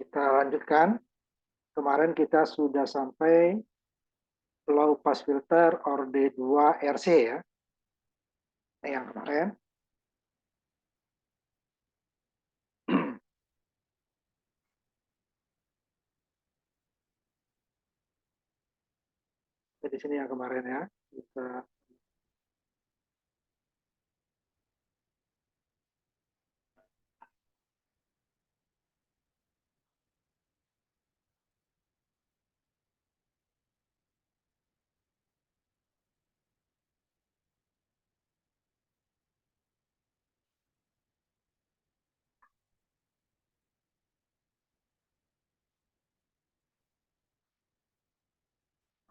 Kita lanjutkan. Kemarin kita sudah sampai low pass filter orde 2 RC ya. Yang kemarin. Di sini yang kemarin ya. Kita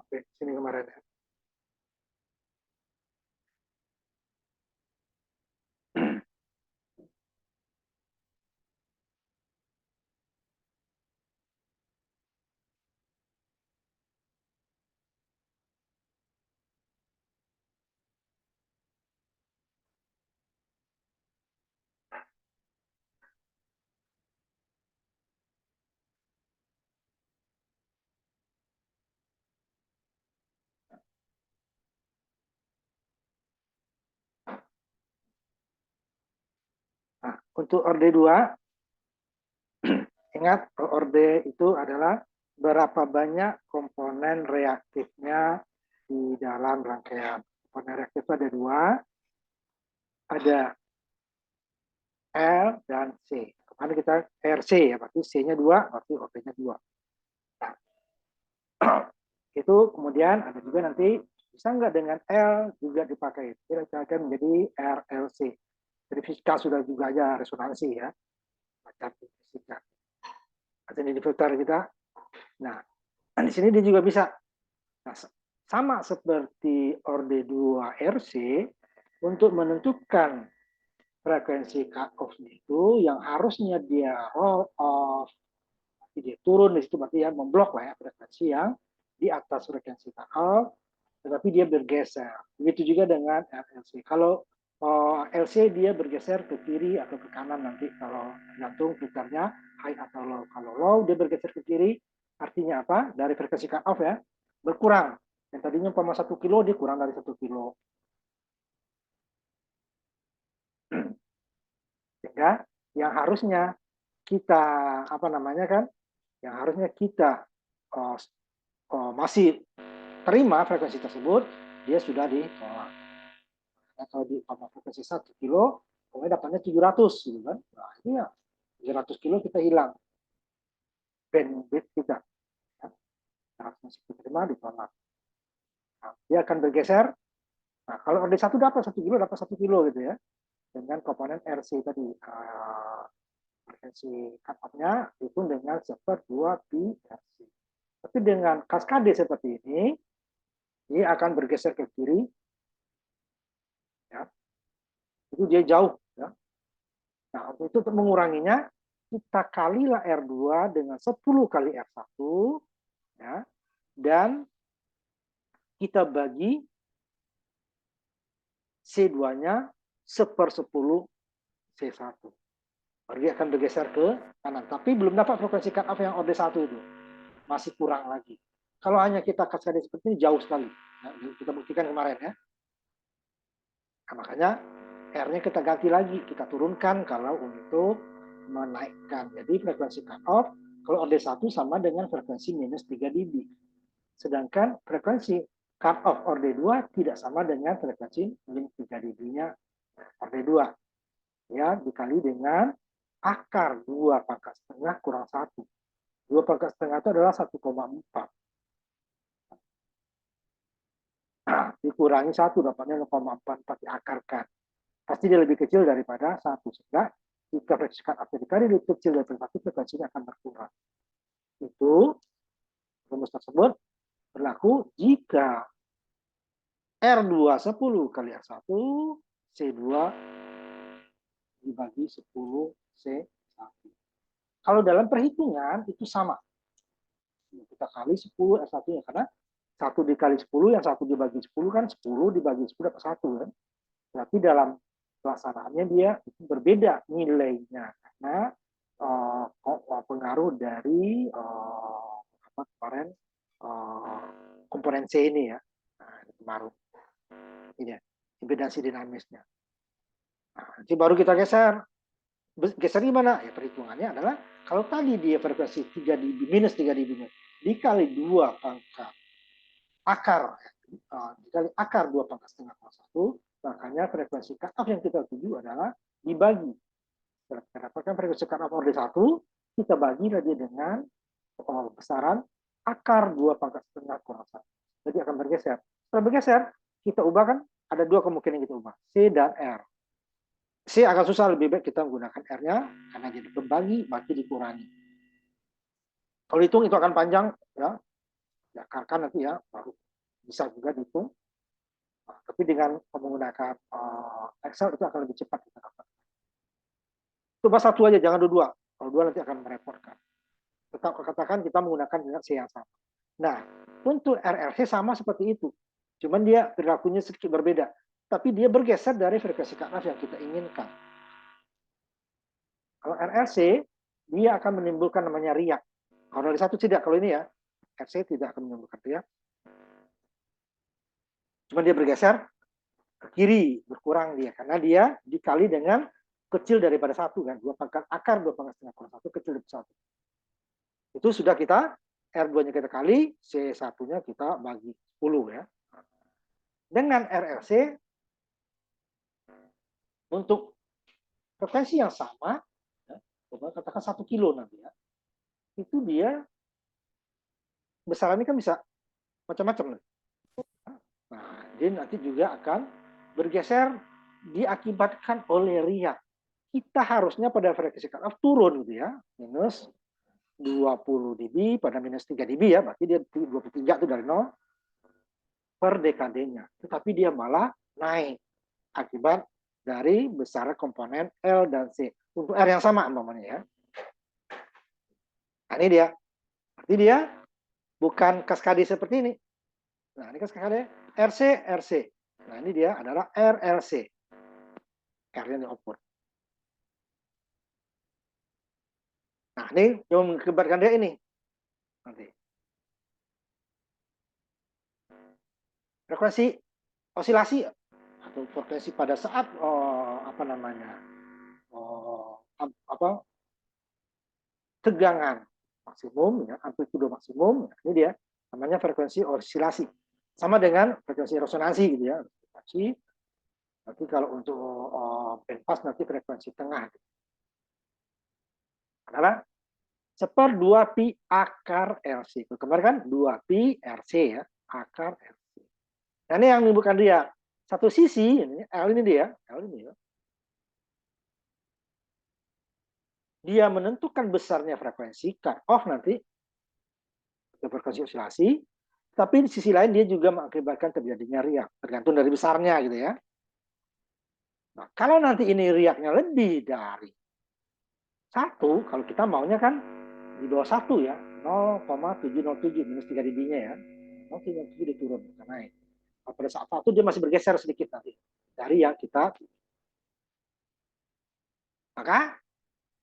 sampai sini kemarin ya. Nah, untuk orde 2, ingat orde itu adalah berapa banyak komponen reaktifnya di dalam rangkaian. Komponen reaktif itu ada dua, ada L dan C. Kemarin kita RC ya, berarti C-nya 2, berarti orde-nya 2. Nah, itu kemudian ada juga nanti bisa nggak dengan L juga dipakai. Kita akan menjadi RLC. Jadi fisika sudah juga aja resonansi ya. Macam fisika. Artinya di filter kita. Nah, di sini dia juga bisa. Nah, sama seperti orde 2 RC, untuk menentukan frekuensi cut off itu yang harusnya dia roll off, dia turun di situ berarti ya memblok lah ya frekuensi yang di atas frekuensi cut off, tetapi dia bergeser. Begitu juga dengan RLC. Kalau LC dia bergeser ke kiri atau ke kanan nanti kalau tergantung filternya high atau low. Kalau low dia bergeser ke kiri, artinya apa? Dari frekuensi cut off ya, berkurang. Yang tadinya 1 kilo dia kurang dari 1 kilo. Sehingga yang harusnya kita apa namanya kan? Yang harusnya kita masih terima frekuensi tersebut, dia sudah ditolak. Atau di frekuensi 1 kilo, pokoknya dapatnya 700 gitu kan. Nah, ini ya 700 kilo kita hilang bandwidth kita. Nah, masih diterima ditolak. Nah, dia akan bergeser. Nah, kalau orde 1 dapat 1 kilo, dapat 1 kilo gitu ya. Dengan komponen RC tadi. Frekuensi cut off-nya itu dengan 1/2 pi RC. Tapi dengan kaskade seperti ini, dia akan bergeser ke kiri. Ya. Itu dia jauh. Ya. Nah, untuk menguranginya, kita kalilah R2 dengan 10 kali R1, ya, dan kita bagi C2-nya 1/10 C1. Dia akan bergeser ke kanan. Tapi belum dapat frekuensi cut off yang orde 1 itu. Masih kurang lagi. Kalau hanya kita kaskade seperti ini, jauh sekali. Nah, kita buktikan kemarin ya. Nah, makanya R-nya kita ganti lagi. Kita turunkan kalau untuk menaikkan. Jadi frekuensi cut off, kalau orde 1 sama dengan frekuensi minus 3 dB. Sedangkan frekuensi cut off orde 2 tidak sama dengan frekuensi minus 3 dB-nya orde 2. Ya, dikali dengan akar 2 pangkat setengah kurang 1. 2 pangkat setengah itu adalah 1,4. Nah, dikurangi 1, dapatnya 0,44 diakarkan. Pasti dia lebih kecil daripada 1. Sehingga jika frekuensi cut off dikali lebih kecil daripada 1, frekuensinya akan berkurang. Itu rumus tersebut berlaku jika R2 10 kali R1, C2 dibagi 10 C1. Kalau dalam perhitungan itu sama. Kita kali 10 R1-nya, karena 1 dikali 10, yang 1 dibagi 10 kan 10 dibagi 10 dapat 1 kan. Tapi dalam pelaksanaannya dia itu berbeda nilainya, karena pengaruh dari apa kemarin komponen C ini ya. Nah, ini pengaruh ini ya, impedansi dinamisnya. Nah, nanti baru kita geser. Geser gimana? Ya perhitungannya adalah kalau tadi dia frekuensi 3 dB minus 3 dB dikali 2 pangkat akar dikali akar 2 pangkat setengah kuasa 1, makanya frekuensi cut off yang kita tuju adalah dibagi. Kita dapatkan frekuensi cut off order 1, kita bagi lagi dengan besaran akar 2 pangkat setengah kuasa. Jadi akan bergeser. Setelah bergeser, kita ubah kan ada dua kemungkinan kita ubah, C dan R. C agak susah, lebih baik kita menggunakan R-nya karena jadi pembagi, bagi dikurangi. Kalau hitung itu akan panjang ya, karena nanti ya baru bisa juga dihitung. Tapi dengan menggunakan Excel itu akan lebih cepat kita dapat. Coba satu aja, jangan dua. Kalau dua nanti akan merepotkan. Tetap katakan kita menggunakan dengan C yang sama. Nah, untuk RLC sama seperti itu. Cuman dia perilakunya sedikit berbeda. Tapi dia bergeser dari frekuensi cut off yang kita inginkan. Kalau RLC, dia akan menimbulkan namanya riak. Kalau dari satu tidak, kalau ini ya, RC tidak akan menimbulkan riak. Cuma dia bergeser ke kiri, berkurang dia. Karena dia dikali dengan kecil daripada satu kan, 2 pangkat akar 2 pangkat setengah kurang 1 kecil dari 1. Itu sudah kita R2-nya kita kali, C1-nya kita bagi 10 ya. Dengan RLC untuk frekuensi yang sama, ya, katakan 1 kilo nanti ya, itu dia besarannya kan bisa macam-macam. Nah, dia nanti juga akan bergeser diakibatkan oleh riak. Kita harusnya pada frekuensi cut off turun gitu ya, minus 20 dB pada minus 3 dB ya, berarti dia 23 itu dari 0 per dekadenya. Tetapi dia malah naik akibat dari besar komponen L dan C. Untuk R yang sama umpamanya ya. Nah, ini dia. Berarti dia bukan kaskade seperti ini. Nah, ini kaskade RC, RC. Nah, ini dia adalah RLC. R-nya diukur. Nah, ini yang mengakibatkan dia ini. Nanti. Frekuensi osilasi atau frekuensi pada saat apa namanya? Tegangan maksimum ya, amplitudo maksimum. Ini dia namanya frekuensi osilasi. Sama dengan frekuensi resonansi gitu ya. Frekuensi. Nanti kalau untuk bandpass nanti frekuensi tengah. Adalah 1/2 pi akar LC. Kemarin kan 2 pi RC ya, akar LC. Nah, ini yang menimbulkan dia. Satu sisi, ini L ini dia, L ini ya. Dia menentukan besarnya frekuensi cut off nanti, frekuensi osilasi, tapi di sisi lain dia juga mengakibatkan terjadinya riak, tergantung dari besarnya gitu ya. Nah, kalau nanti ini riaknya lebih dari 1, kalau kita maunya kan di bawah 1 ya, 0,707 minus 3 dB-nya ya. 0,7 dia turun, bukan naik. Pada saat 1 dia masih bergeser sedikit nanti dari yang kita. Maka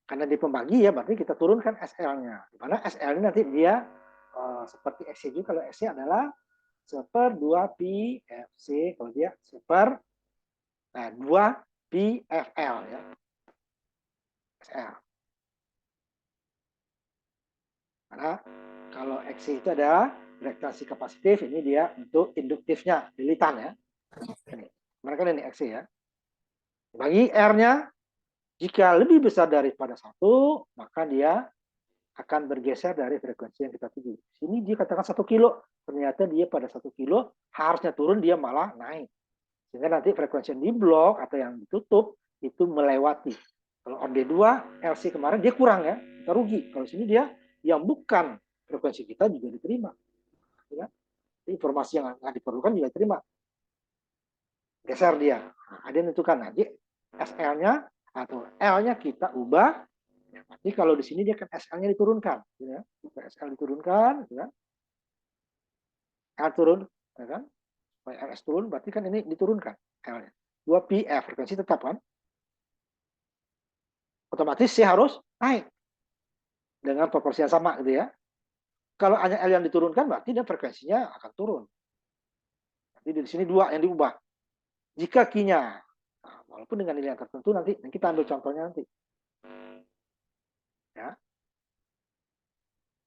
karena di pembagi ya, berarti kita turunkan SL-nya. Di mana SL ini nanti dia seperti XC juga. Kalau XC adalah 1/2 pi FC, kalau dia 2 pi FL ya. SL. Karena kalau XC itu ada reaktasi kapasitif, ini dia untuk induktifnya, lilitan ya. Ini. Mereka ini XC ya. Bagi R-nya, jika lebih besar daripada 1, maka dia akan bergeser dari frekuensi yang kita tuju. Sini dia katakan 1 kilo, ternyata dia pada 1 kilo harusnya turun, dia malah naik. Sehingga nanti frekuensi yang di blok atau yang ditutup itu melewati. Kalau OD2 LC kemarin dia kurang ya, kita rugi. Kalau sini dia yang bukan frekuensi kita juga diterima. Ya. Informasi yang nggak diperlukan juga diterima. Geser dia. Nah, ada yang tentukan nanti SL-nya atau L-nya kita ubah. Jadi kalau di sini dia kan SL-nya diturunkan, ya. SL diturunkan, ya. L turun, ya kan? LS turun, berarti kan ini diturunkan L-nya. 2 pi F frekuensi tetap kan? Otomatis C harus naik. dengan proporsi yang sama gitu ya. Kalau hanya L yang diturunkan berarti dia frekuensinya akan turun. Jadi di sini 2 yang diubah. Jika Q-nya, nah, walaupun dengan nilai yang tertentu nanti kita ambil contohnya nanti. Ya.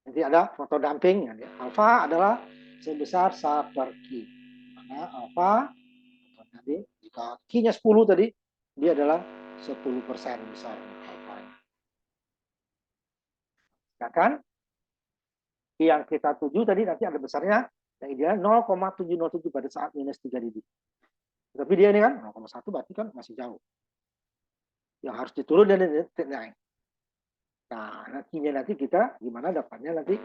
Nanti ada faktor damping. Alfa adalah sebesar 1/Q. Mana alfa, tadi jika Q-nya 10 tadi, dia adalah 10% besar alfanya. Sedangkan yang kita tuju tadi nanti ada besarnya yang ideal 0,707 pada saat minus 3 dB. Tapi dia ini kan 0,1 berarti kan masih jauh. Yang harus diturun dan naik. Nah, nantinya nanti kita gimana dapatnya nanti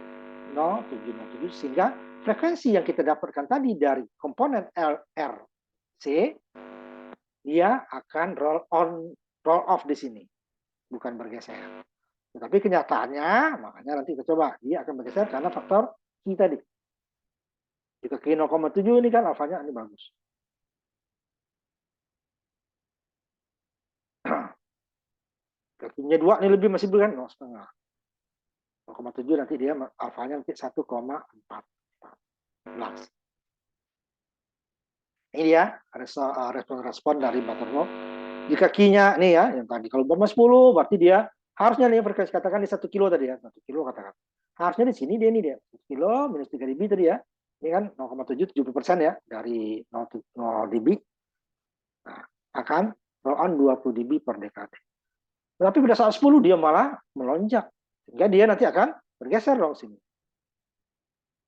0,707 sehingga frekuensi yang kita dapatkan tadi dari komponen LRC dia akan roll off di sini, bukan bergeser. Tetapi kenyataannya, makanya nanti kita coba, dia akan bergeser karena faktor Q tadi. Jika Q 0,7 ini kan alfanya ini bagus. Q-nya 2 ini lebih masih bukan 0,5. 0,7 nanti dia alfanya nanti 1,4. Ini dia respon dari Butterworth. Jika Q-nya nih ya, yang tadi kalau berapa 10 berarti dia harusnya nih frekuensi katakan di 1 kilo tadi ya, 1 kilo katakan. Harusnya di sini dia nih dia 1 kilo minus 3 dB tadi ya. Ini kan 0,7 70% ya dari 0 dB. Nah, akan roll on 20 dB per dekade. Tapi pada saat 10 dia malah melonjak. Sehingga dia nanti akan bergeser dong sini.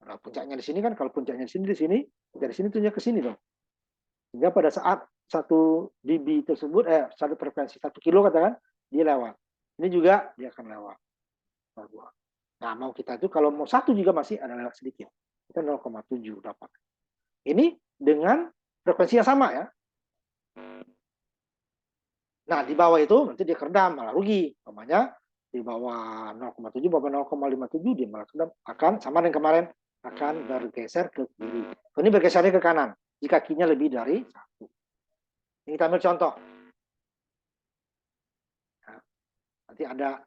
Nah, puncaknya di sini kan kalau puncaknya di sini, dari sini tunjuk ke sini dong. Sehingga pada saat 1 dB tersebut, satu frekuensi 1 kilo katakan, dia lewat. Ini juga dia akan lewat. Nah, mau kita itu kalau mau 1 juga masih ada lewat sedikit. Kita 0,7 dapat. Ini dengan frekuensi yang sama ya. Nah, di bawah itu nanti dia keredam, malah rugi. Namanya di bawah 0,7, bawah 0,57 dia malah keredam. Akan sama dengan kemarin, akan bergeser ke kiri. Ini bergesernya ke kanan. Jika Q-nya lebih dari 1. Ini kita ambil contoh. Nah, nanti ada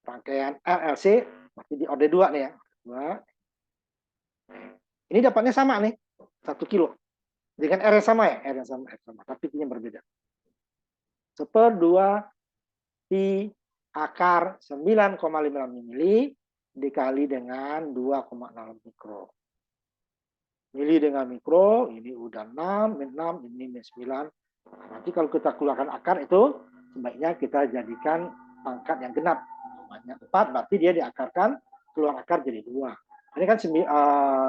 rangkaian RLC, masih di order 2 nih ya. 2. Ini dapatnya sama nih, 1 kilo. Dengan R yang sama ya, R yang sama, tapi Q-nya berbeda. 1/2 pi akar 9,5 mili dikali dengan 2,6 mikro. Mili dengan mikro, ini udah 6, min 6, ini min 9. Nanti kalau kita keluarkan akar itu, sebaiknya kita jadikan pangkat yang genap. Namanya 4, berarti dia diakarkan, keluar akar jadi 2. Ini kan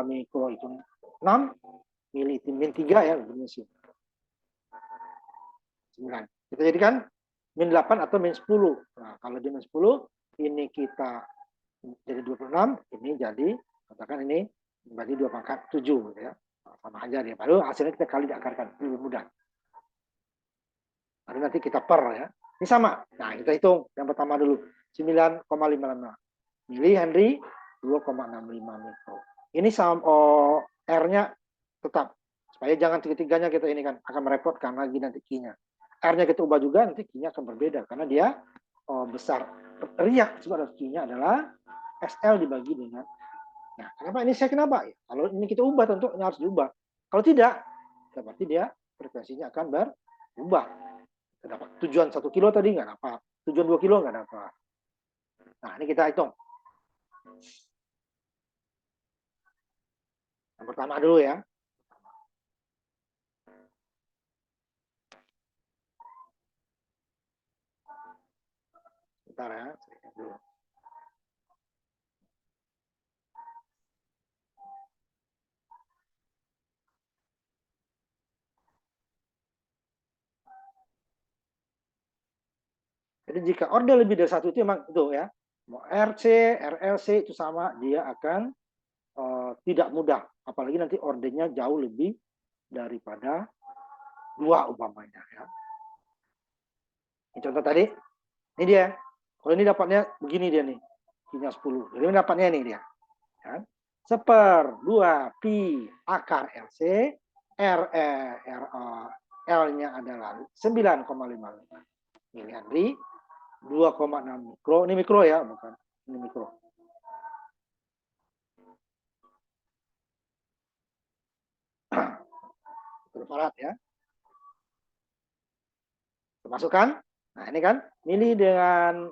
mikro itu 6, mili itu min 3 ya, min 9. Kita jadikan min 8 atau min 10. Nah, kalau di min 10, ini kita jadi 26, ini jadi, katakan ini berarti 2 pangkat 7. Gitu ya. Sama aja dia. Lalu hasilnya kita kali diakarkan, lebih mudah. Lalu nanti kita per ya. Ini sama. Nah, kita hitung yang pertama dulu. 9,55 mili Henry, 2,65 mikro. Ini R-nya tetap. Supaya jangan tiga-tiganya kita ini kan akan merepotkan lagi nanti Q-nya. R-nya kita ubah juga, nanti Q-nya akan berbeda. Karena dia besar. Riak sebab Q-nya adalah SL dibagi dengan. Nah, kenapa ini saya kenapa? Ya, kalau ini kita ubah tentu harus diubah. Kalau tidak, berarti dia frekuensinya akan berubah. Dapat tujuan 1 kilo tadi nggak dapat. Tujuan 2 kilo nggak dapat. Nah, ini kita hitung. Yang pertama dulu ya. Bentar ya. Dulu. Jadi jika order lebih dari 1 itu memang itu ya. Mau RC, RLC itu sama, dia akan tidak mudah. Apalagi nanti ordernya jauh lebih daripada 2 umpamanya ya. Ini contoh tadi. Ini dia. Kalau ini dapatnya begini dia nih. Q-nya 10. Jadi ini dapatnya ini dia. Kan? 1/2 pi akar LC, L-nya adalah 9,55 mili Henry, 2,6 mikro. Ini mikro ya, bukan Ini mikro. Mikrofarad ya. Masukkan. Nah, ini kan mili dengan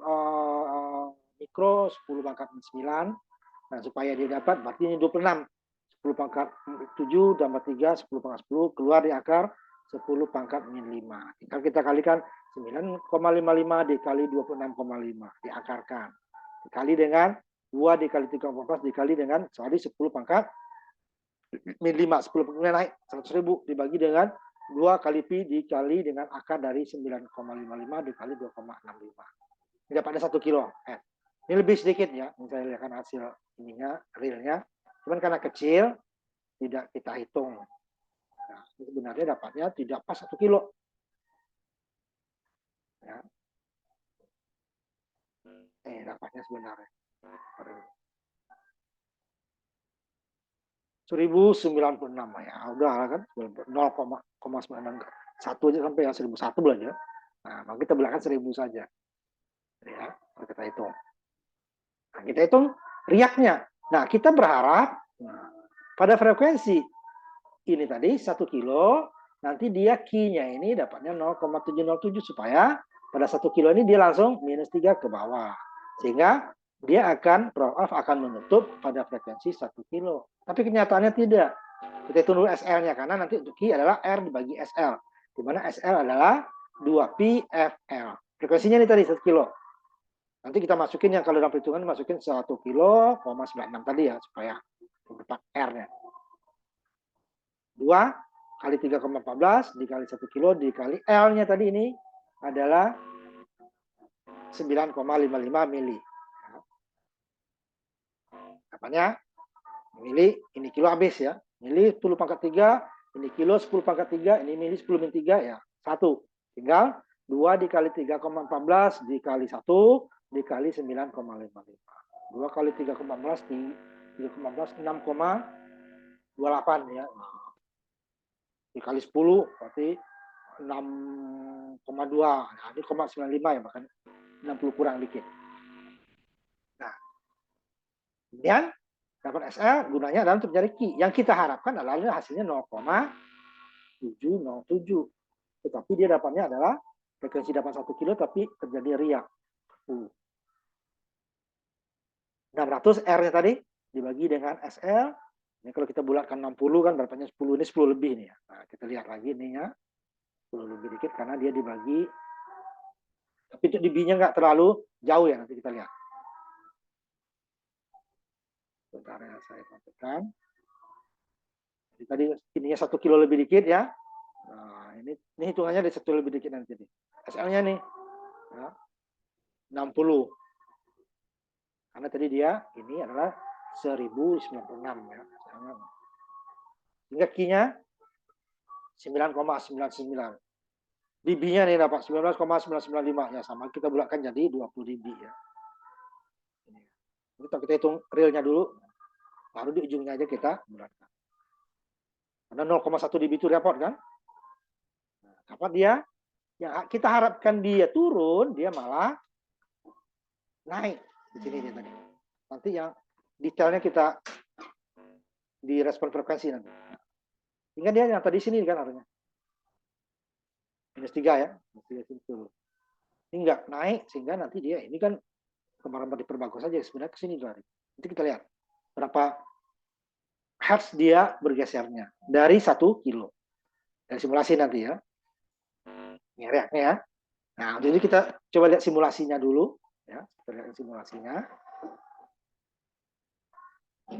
mikro 10 pangkat 9. Nah, supaya dia dapat berarti ini 26. 10 pangkat 7 tambah 3 10 pangkat 10 keluar di akar 10 pangkat min 5. Tinggal kita kalikan 9,55 dikali 26,5 diakarkan. Dikali dengan 2 dikali 3,14 dikali dengan 10 pangkat min 5. 10 pangkat naik 100.000 dibagi dengan 2 kali pi dikali dengan akar dari 9,55 dikali 2,65. Ini dapatnya 1 kilo. Ini lebih sedikit ya. Saya lihat hasil ininya, realnya. Cuman karena kecil, tidak kita hitung. Nah, sebenarnya dapatnya tidak pas 1 kilo. Ya. Dapatnya sebenarnya. 1096 ya. Udah kan 0,96. Satu aja sampai yang 1001 belanja. Nah, kita belakang 1000 saja. Ya, kita hitung. Nah, kita hitung riaknya. Nah, kita berharap pada frekuensi ini tadi 1 kilo, nanti dia Q-nya ini dapatnya 0,707 supaya pada 1 kilo ini dia langsung minus 3 ke bawah. Sehingga dia akan menutup pada frekuensi 1 kilo. Tapi kenyataannya tidak. Kita hitung dulu SL-nya karena nanti untuk Q adalah R dibagi SL. Di mana SL adalah 2pi FL. Frekuensinya ini tadi 1 kilo. Nanti kita masukin yang kalau dalam perhitungan masukin 1 kilo, 96 tadi ya supaya dapat R-nya. 2 kali 3,14 dikali 1 kilo dikali L-nya tadi ini adalah 9,55 mili. Apanya? Mili, ini kilo habis ya. Mili 10 pangkat 3, ini kilo 10 pangkat 3, ini mili 10 min 3 ya. 1. Tinggal 2 dikali 3,14 dikali 1 dikali 9,55. 2 kali 3,14 di 3,14 6,28 ya. Dikali 10 berarti 6,2. Nah, ini 0,95 ya, bahkan 60 kurang dikit. Nah, kemudian dapat SL gunanya adalah untuk mencari Q. Yang kita harapkan adalah hasilnya 0,707. Tetapi dia dapatnya adalah frekuensi dapat 1 kilo tapi terjadi riak. 600 R-nya tadi dibagi dengan SL. Ini kalau kita bulatkan 60 kan berapanya 10, ini 10 lebih nih ya. Nah, kita lihat lagi ininya. 10 lebih dikit karena dia dibagi. Tapi untuk DB-nya nggak terlalu jauh ya, nanti kita lihat. Sebentar ya, saya sampaikan. Jadi tadi ininya 1 kilo lebih dikit ya. Nah, ini hitungannya dari 1 lebih dikit nanti. SL-nya nih. Ya, 60. Karena tadi dia ini adalah 1096 ya. Hingga Q-nya 9,99. dB-nya nih dapat 19,995 ya, sama kita bulatkan jadi 20 dB ya. Kita hitung realnya dulu, baru di ujungnya aja kita bulatkan. Karena 0,1 dB itu repot kan? Nah, dapat dia, yang kita harapkan dia turun, dia malah naik di sini dia tadi. Nanti yang detailnya kita di respon frekuensi nanti. Hingga dia yang tadi sini kan artinya. -3 ya. Ini enggak naik sehingga nanti dia ini kan kemarin diperbagus saja sebenarnya ke sini lari. Nanti kita lihat berapa hertz dia bergesernya dari 1 kilo. Dari simulasi nanti ya. Ini reaknya ya. Nah, jadi kita coba lihat simulasinya dulu ya. Kita lihat simulasinya.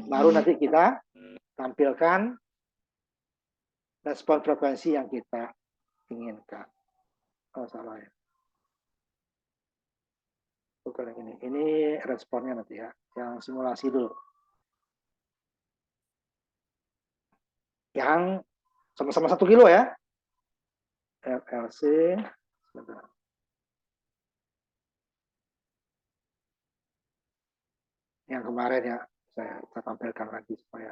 Baru nanti kita tampilkan respon frekuensi yang kita inginkan. Oh, salah ya. Bukan yang ini responnya nanti ya. Yang simulasi dulu. Yang sama-sama 1 kilo ya. RLC. Sebentar. Yang kemarin ya, saya tampilkan lagi supaya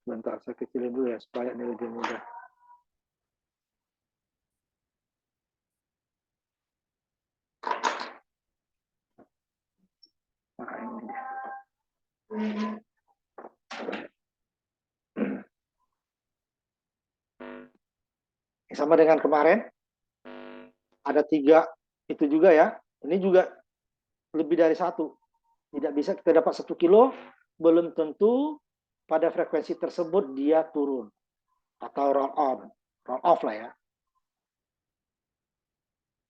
sebentar saya kecilin dulu ya supaya ini lebih mudah. Sama dengan kemarin, ada 3 itu juga ya. Ini juga lebih dari 1. Tidak bisa kita dapat 1 kilo, belum tentu pada frekuensi tersebut dia turun atau roll on, roll off lah ya.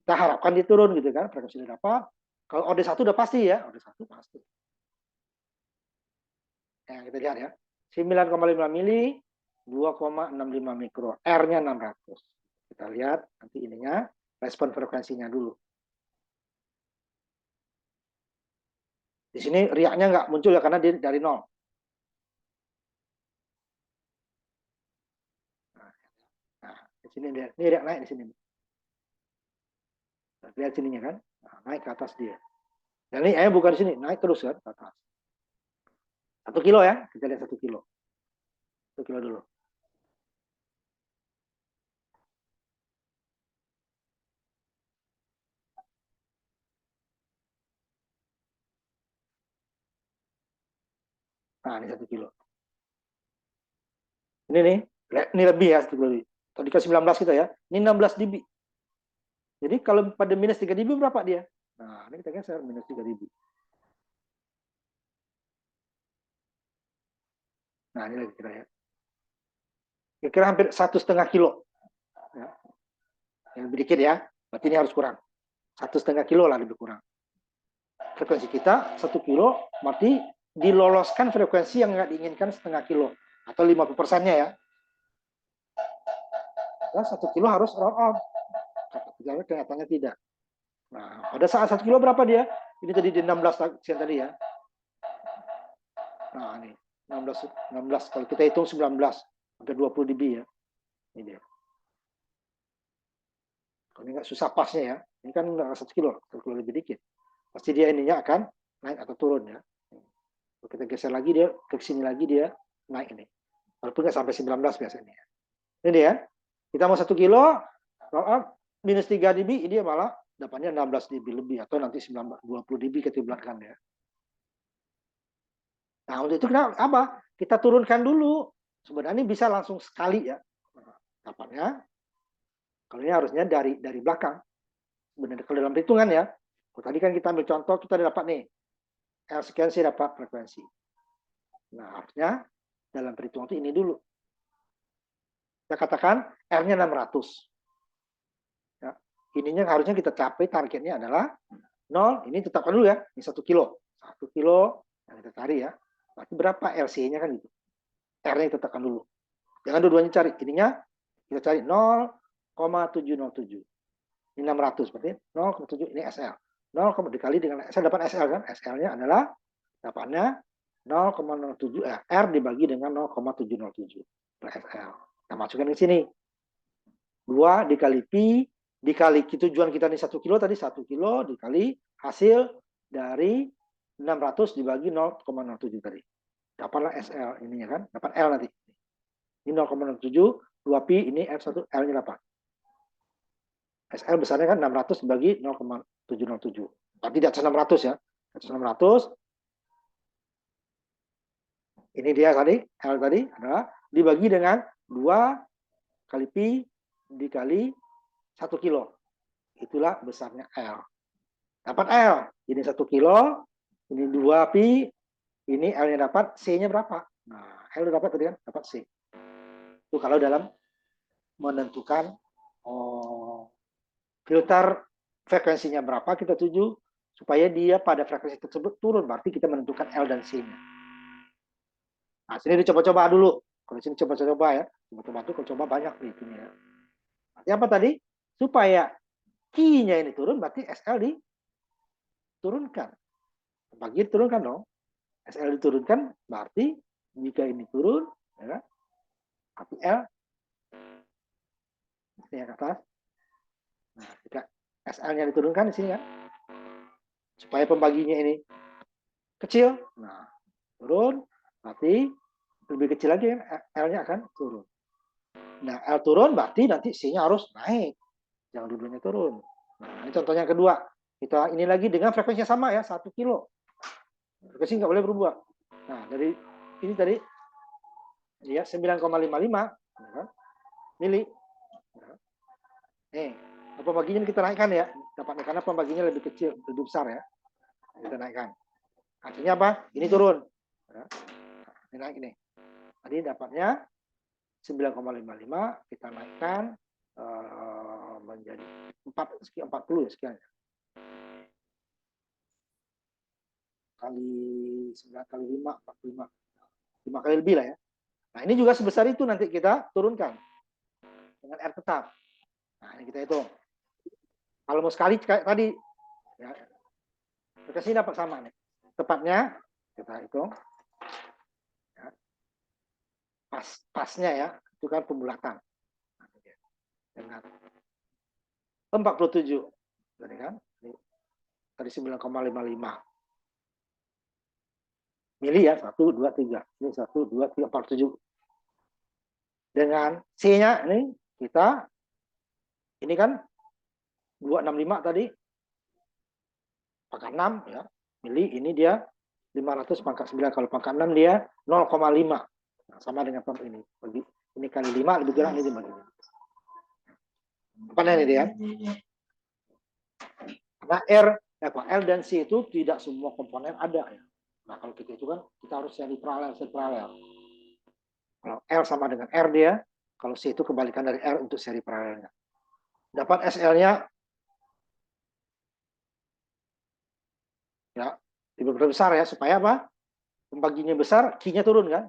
Kita harapkan dia turun gitu kan, frekuensi dia dapat. Kalau OD1 udah pasti ya, OD1 pasti. Nah, kita lihat ya. 9,5 mili, 2,65 mikro. R-nya 600. Kita lihat nanti ininya, respon frekuensinya dulu. Di sini riaknya nggak muncul ya, karena dia dari 0. Nah, di sini dia, ini riak naik di sini. Lihat sininya kan, nah, naik ke atas dia. Dan ini bukan di sini, naik terus kan ke atas. 1 kilo ya, kita lihat 1 kilo. 1 kilo dulu. Nah, ini 1 kilo. Ini nih, ini lebih ya 1 kilo. Tadi ke 19 kita ya, ini 16 dB. Jadi kalau pada minus 3 dB berapa dia? Nah, ini kita geser minus 3 dB. Nah, ini lagi kita ya. Kira-kira hampir 1,5 kilo. Ya. Yang lebih dikit ya, berarti ini harus kurang. 1,5 kilo lah lebih kurang. Frekuensi kita 1 kilo, berarti diloloskan frekuensi yang nggak diinginkan 0,5 kilo. Atau 50%-nya ya. Dan 1 kilo harus roll on. Kenyataannya tidak. Nah, pada saat 1 kilo berapa dia? Ini tadi di 16 tadi ya. Nah, ini 16 kalau kita hitung 19 hampir 20 dB ya. Ini dia. Kalau ini nggak susah pasnya ya. Ini kan 1 kilo, 1 kilo lebih dikit. Pasti dia ininya akan naik atau turun ya. Kalau kita geser lagi dia ke sini lagi dia naik ini. Walaupun nggak sampai 19 biasanya. Ini dia. Kita mau 1 kilo, roll up, minus 3 dB, ini malah dapatnya 16 dB lebih atau nanti 20 dB ketiblatkan ya. Nah, untuk itu kita apa? Kita turunkan dulu. Sebenarnya ini bisa langsung sekali ya. Dapatnya. Kalau ini harusnya dari belakang. Sebenarnya kalau dalam perhitungan ya. Tadi kan kita ambil contoh, kita dapat nih. R sekian sih dapat frekuensi. Nah, harusnya dalam perhitungan itu ini dulu. Kita katakan R-nya 600. Ya. Ininya harusnya kita capai, targetnya adalah 0. Ini tetapkan dulu ya. Ini 1 kilo. 1 kilo yang kita cari ya. Berarti berapa LC-nya kan gitu. R-nya kita tekan dulu. Jangan dua-duanya cari. Ininya kita cari 0,707. Ini 600. Berarti 0,7 ini SL. 0, dikali dengan SL dapat SL kan. SL-nya adalah dapatnya 0,07 R dibagi dengan 0,707 SL. Kita masukkan ke sini. 2 dikali Pi dikali tujuan kita nih 1 kilo tadi 1 kilo dikali hasil dari 600 dibagi 0,07 tadi. Dapatlah SL ininya kan, dapat L nanti. Ini 0,07, 2 pi ini F1 L-nya dapat. SL besarnya kan 600 dibagi 0,707. Berarti di atas 600 ya. Di atas 600 ini dia tadi, L tadi adalah dibagi dengan 2 kali pi dikali 1 kilo. Itulah besarnya L. Dapat L. Ini 1 kilo, ini 2 pi, ini L-nya dapat, C-nya berapa? Nah, L dapat tadi kan, dapat C. Itu kalau dalam menentukan filter frekuensinya berapa, kita tuju supaya dia pada frekuensi tersebut turun. Berarti kita menentukan L dan C-nya. Nah, sini dicoba-coba dulu. Kalau sini coba-coba ya. Coba-coba tuh, kalau coba banyak nih. Ya. Berarti apa tadi? Supaya Q-nya ini turun, berarti SL diturunkan. Bagi diturunkan dong. SL diturunkan, berarti jika ini turun, ya, tapi L ini yang ke atas. Nah, jika SL-nya diturunkan di sini ya, supaya pembaginya ini kecil, nah turun, berarti lebih kecil lagi L-nya akan turun. Nah, L turun berarti nanti C-nya harus naik, jangan dua-duanya turun. Nah, ini contohnya kedua. Kita ini lagi dengan frekuensi sama ya, 1 kilo. Frekuensi nggak boleh berubah. Nah, dari ini tadi ya 9,55 mili. Nih, pembaginya kita naikkan ya, dapatnya karena pembaginya lebih kecil, lebih besar ya. Kita naikkan. Artinya apa? Ini turun. Ini naik ini. Tadi dapatnya 9,55 kita naikkan menjadi 40 ya sekian. Kali 9 kali 5, 45. 5 kali lebih lah ya. Nah, ini juga sebesar itu nanti kita turunkan dengan R tetap. Nah, ini kita hitung. Kalau mau sekali kayak tadi, ya, kita sini dapat sama nih. Tepatnya kita hitung. Ya, pasnya ya, itu kan pembulatan. Dengan 47. Tadi kan? Tadi 9,55. Mili ya, 1, 2, 3. Ini 1, 2, 3, 4, 7. Dengan C-nya ini kita, ini kan 265 tadi, pangkat 6 ya, mili, ini dia 500 pangkat 9, kalau pangkat 6 dia 0,5. Nah, sama dengan pump ini. Bagi ini kali 5 lebih kurang ini dibagi. Apa ini dia? Karena L dan C itu tidak semua komponen ada ya. Nah, kalau kita itu kan kita harus seri paralel. Kalau L sama dengan R dia, kalau C itu kebalikan dari R untuk seri paralelnya. Dapat SL-nya ya lebih besar ya, supaya apa? Pembaginya besar, Q-nya turun kan?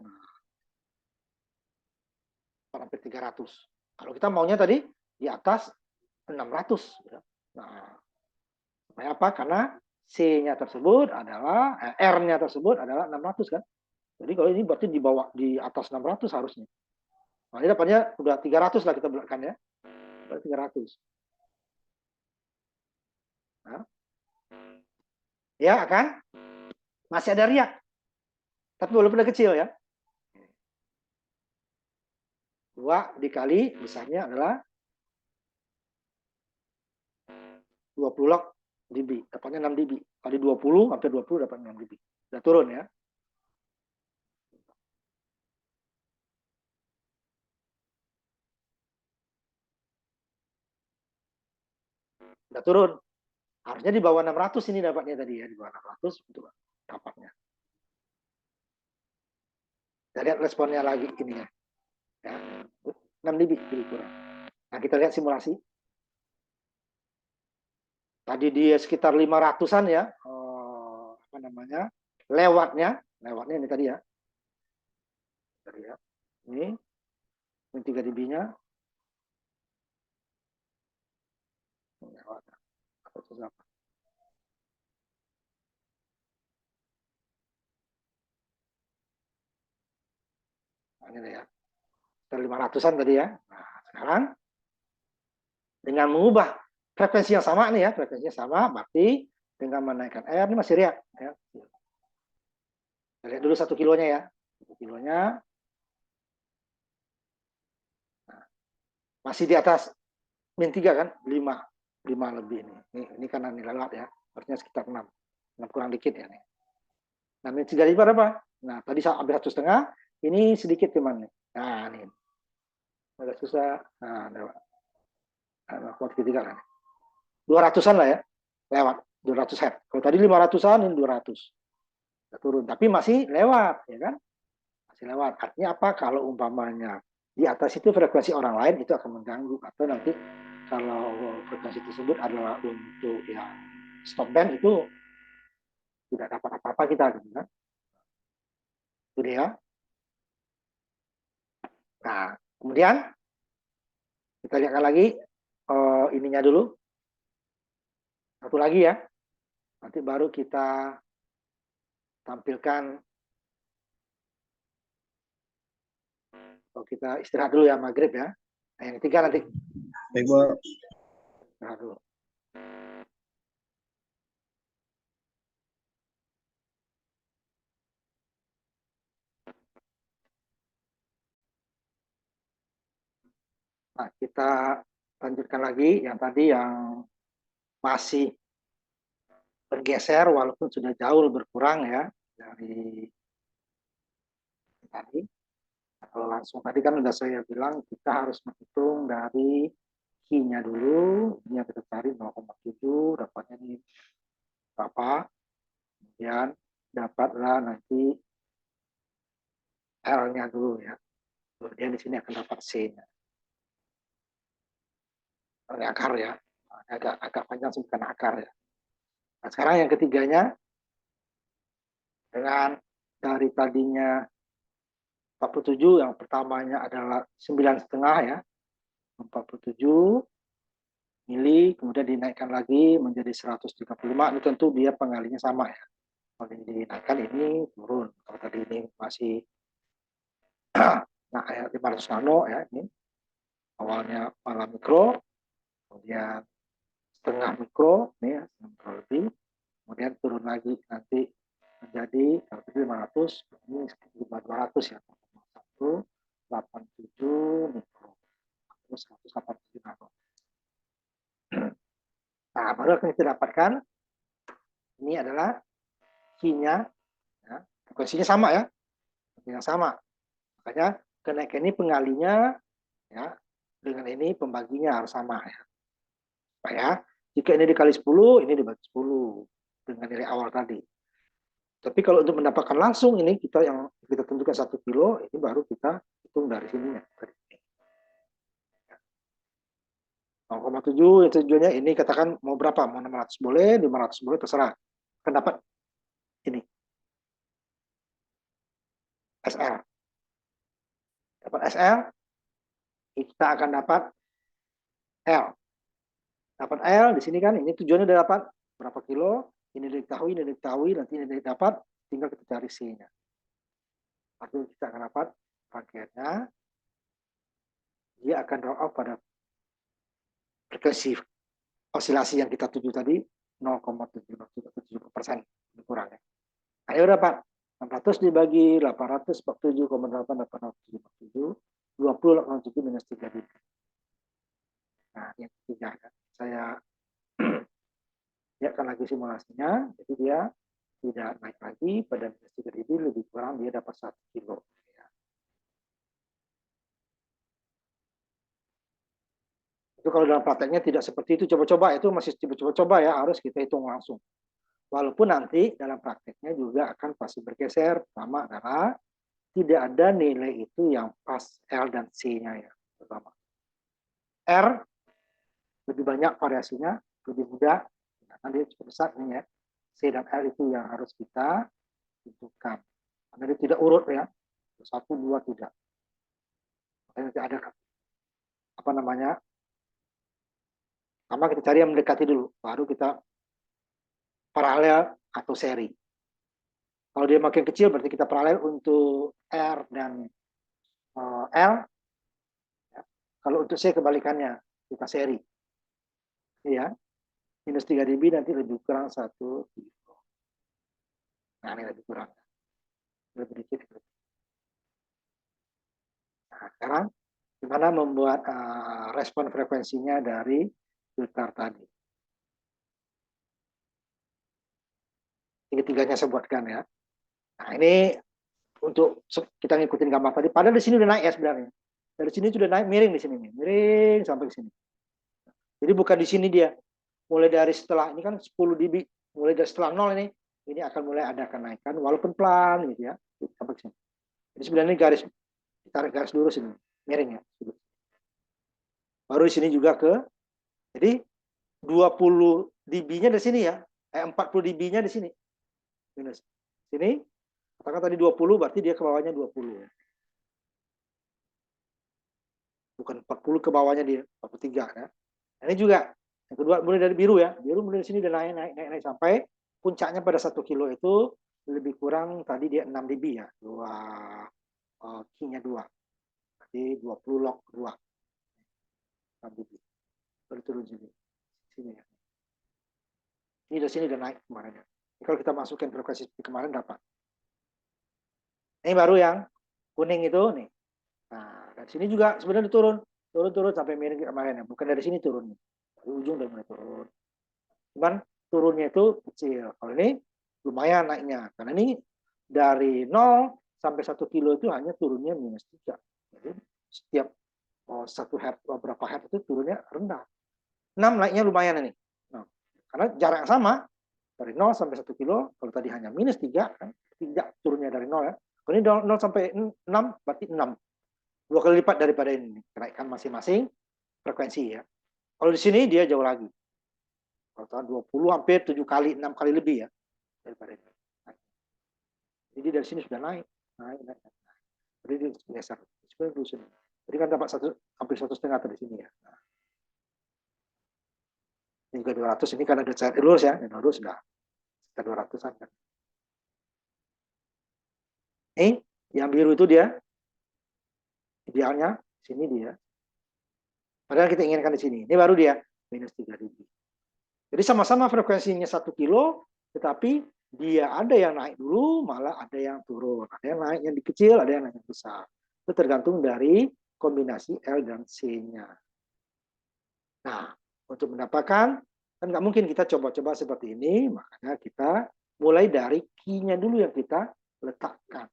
Hampir 300. Kalau kita maunya tadi di atas 600. Ya. Nah, supaya apa? Karena C-nya tersebut adalah, R-nya tersebut adalah 600 kan? Jadi kalau ini berarti di bawah, di atas 600 harusnya. Nah, ini dapatnya udah 300 lah kita bulatkan ya. 300. Nah. Ya kan? Masih ada riak. Tapi walaupun udah kecil ya. 2 dikali besarnya adalah 20 log dB. Dapatnya 6 dB. Kali 20, hampir 20 dapat 6 dB. Udah turun ya. Udah turun. Harusnya di bawah 600 ini dapatnya tadi ya. Di bawah 600 itu dapatnya. Kita lihat responnya lagi ini ya. 6 dB lebih kurang. Nah, kita lihat simulasi. Tadi dia sekitar 500-an ya. Apa namanya? Lewatnya ini tadi ya. Tadi ya. Ini 3 dB-nya. Lewatnya. Nah, ini ya. 500-an tadi ya. Nah, sekarang dengan mengubah frekuensi yang sama nih ya, frekuensinya sama, berarti dengan menaikkan R ini masih riak. Ya. Kita lihat dulu 1 kilonya ya. 1 kilonya. Nah, masih di atas min 3 kan? 5 lebih ini. Ini karena nilai lewat ya. Artinya sekitar 6. 6 kurang dikit ya nih. Nah, min 3 berapa? Nah, tadi hampir 1,5. Ini sedikit cuman nih. Nah, ini. Agak susah. Nah, lewat. Nah, kuat ketiga kan. 200-an lah ya. Lewat. 200 Hz. Kalau tadi 500-an, ini 200. Turun. Tapi masih lewat, ya kan? Masih lewat. Artinya apa? Kalau umpamanya di atas itu frekuensi orang lain, itu akan mengganggu. Atau nanti kalau frekuensi tersebut adalah untuk yang stop band, itu tidak dapat apa-apa kita. Kan? Itu dia. Nah, kemudian kita lihatkan lagi ininya dulu. Satu lagi ya. Nanti baru kita tampilkan. Kita istirahat dulu ya, maghrib ya. Nah, yang ketiga nanti. Baik, Bu. Istirahat dulu. Nah, kita lanjutkan lagi yang tadi yang masih bergeser walaupun sudah jauh berkurang ya. dari tadi. Kalau langsung tadi kan sudah saya bilang kita harus menghitung dari Q-nya dulu. Ini yang kita cari 0,7, dapatnya ini berapa. Kemudian dapatlah nanti L-nya dulu ya. Kemudian di sini akan dapat C-nya. Ini akar ya. Agak panjang sih, bukan akar ya. Nah, sekarang yang ketiganya, dengan dari tadinya 47, yang pertamanya adalah 9,5 ya. 47 mili, kemudian dinaikkan lagi menjadi 135. Ini tentu dia pengalinya sama ya. Kalau ini dinaikkan, ini turun. Kalau tadi ini masih nah, 500 nano ya, ini awalnya malah mikro, kemudian setengah mikro, nih ya, mikro lebih, kemudian turun lagi nanti menjadi 500, ini 200 ya, 187 mikro, terus 187 nano. Nah, baru akan kita dapatkan ini adalah Q-nya, ya, frekuensinya sama ya, yang sama. Makanya kenaikan ini pengalinya ya, dengan ini pembaginya harus sama ya. Supaya jika ini dikali 10, ini dibagi 10 dengan nilai awal tadi. Tapi kalau untuk mendapatkan langsung ini kita yang kita tentukan 1 kilo, ini baru kita hitung dari sini ya. 0,7 itu tujuannya ini katakan mau berapa? Mau 600 boleh, 500 boleh, terserah. Akan dapat ini. SL. Dapat SL, kita akan dapat L. Dapat L di sini kan, ini tujuannya udah dapat berapa kilo, ini diketahui, nanti ini dapat, tinggal kita cari C-nya. Lalu kita akan dapat rangkaiannya, dia akan draw out pada frekuensi osilasi yang kita tuju tadi 0,7% kurang ya. Nah, ini dapat 600 dibagi 847,887 20,87 minus 3 dB. Nah, yang ketiga kan saya lihatkan lagi simulasinya, jadi dia tidak naik lagi pada minus 3 dB, lebih kurang dia dapat 1 kilo. Itu kalau dalam prakteknya tidak seperti itu, coba-coba itu masih coba-coba ya, harus kita hitung langsung. Walaupun nanti dalam prakteknya juga akan pasti bergeser, pertama adalah tidak ada nilai itu yang pas L dan C-nya ya. Pertama. R lebih banyak variasinya, lebih mudah, karena dia cukup besar ini ya. C dan L itu yang harus kita tentukan. Karena dia tidak urut ya, 1, 2 tidak. Nanti ada apa namanya, pertama kita cari yang mendekati dulu, baru kita paralel atau seri. Kalau dia makin kecil berarti kita paralel untuk R dan L. Kalau untuk C kebalikannya, kita seri. Ya, minus 3 dB nanti lebih kurang 1 kilo. Nah, ini lebih kurang. Lebih dikit. Nah, sekarang gimana membuat respon frekuensinya dari filter tadi. Tiga-tiganya saya buatkan ya. Nah, ini untuk kita ngikutin gambar tadi. Padahal di sini udah naik ya sebenarnya. Dari sini sudah naik miring di sini nih, miring sampai ke sini. Jadi bukan di sini dia. Mulai dari setelah ini kan 10 dB, mulai dari setelah 0 ini akan mulai ada kenaikan walaupun pelan gitu ya. Sampai ke sini. Jadi sebenarnya ini garis, tarik garis lurus ini, miring ya. Baru di sini juga ke, jadi 20 dB-nya di sini ya, 40 dB-nya di sini. Minus. Sini, katakan tadi 20, berarti dia ke bawahnya 20. Bukan 40 ke bawahnya dia, 43 ya. Nah, ini juga, yang kedua mulai dari biru ya, biru mulai di sini udah naik sampai puncaknya pada 1 kilo itu lebih kurang tadi dia 6 dB ya, Q-nya 2. Jadi 20 log 2. 6 dB. Baru turun sini. Sini ya. Ini dari sini udah naik kemarin ya. Ini kalau kita masukkan frekuensi kemarin dapat. Ini baru yang kuning itu nih. Nah, dari sini juga sebenarnya turun sampai miring kemarin ya. Bukan dari sini turun. Dari ujung udah mulai turun. Cuman turunnya itu kecil. Kalau ini lumayan naiknya. Karena ini dari 0 sampai 1 kilo itu hanya turunnya -3. Jadi setiap 1 hertz, beberapa hertz itu turunnya rendah. 6 naiknya lumayan ini. Nah, karena jarak yang sama, dari 0 sampai 1 kilo, kalau tadi hanya -3, kan, tidak turunnya dari 0 ya. Kalau ini 0 sampai 6, berarti 6. 2 kali lipat daripada ini. Kenaikan masing-masing frekuensi ya. Kalau di sini dia jauh lagi. Kalau 20 hampir 7 kali, 6 kali lebih ya daripada ini. Jadi dari sini sudah naik. Jadi dia geser. Jadi kan dapat hampir 1,5 dari sini ya. Nah, ini juga 200, ini kan ada cair lurus ya. Yang lurus sudah sekitar 200-an kan. Yang biru itu dia idealnya sini dia. Padahal kita inginkan di sini. Ini baru dia -3 dB. Jadi sama-sama frekuensinya 1 kilo, tetapi dia ada yang naik dulu, malah ada yang turun. Ada yang naik yang kecil, ada yang naik yang besar. Itu tergantung dari kombinasi L dan C-nya. Nah, untuk mendapatkan, kan nggak mungkin kita coba-coba seperti ini, makanya kita mulai dari key-nya dulu yang kita letakkan.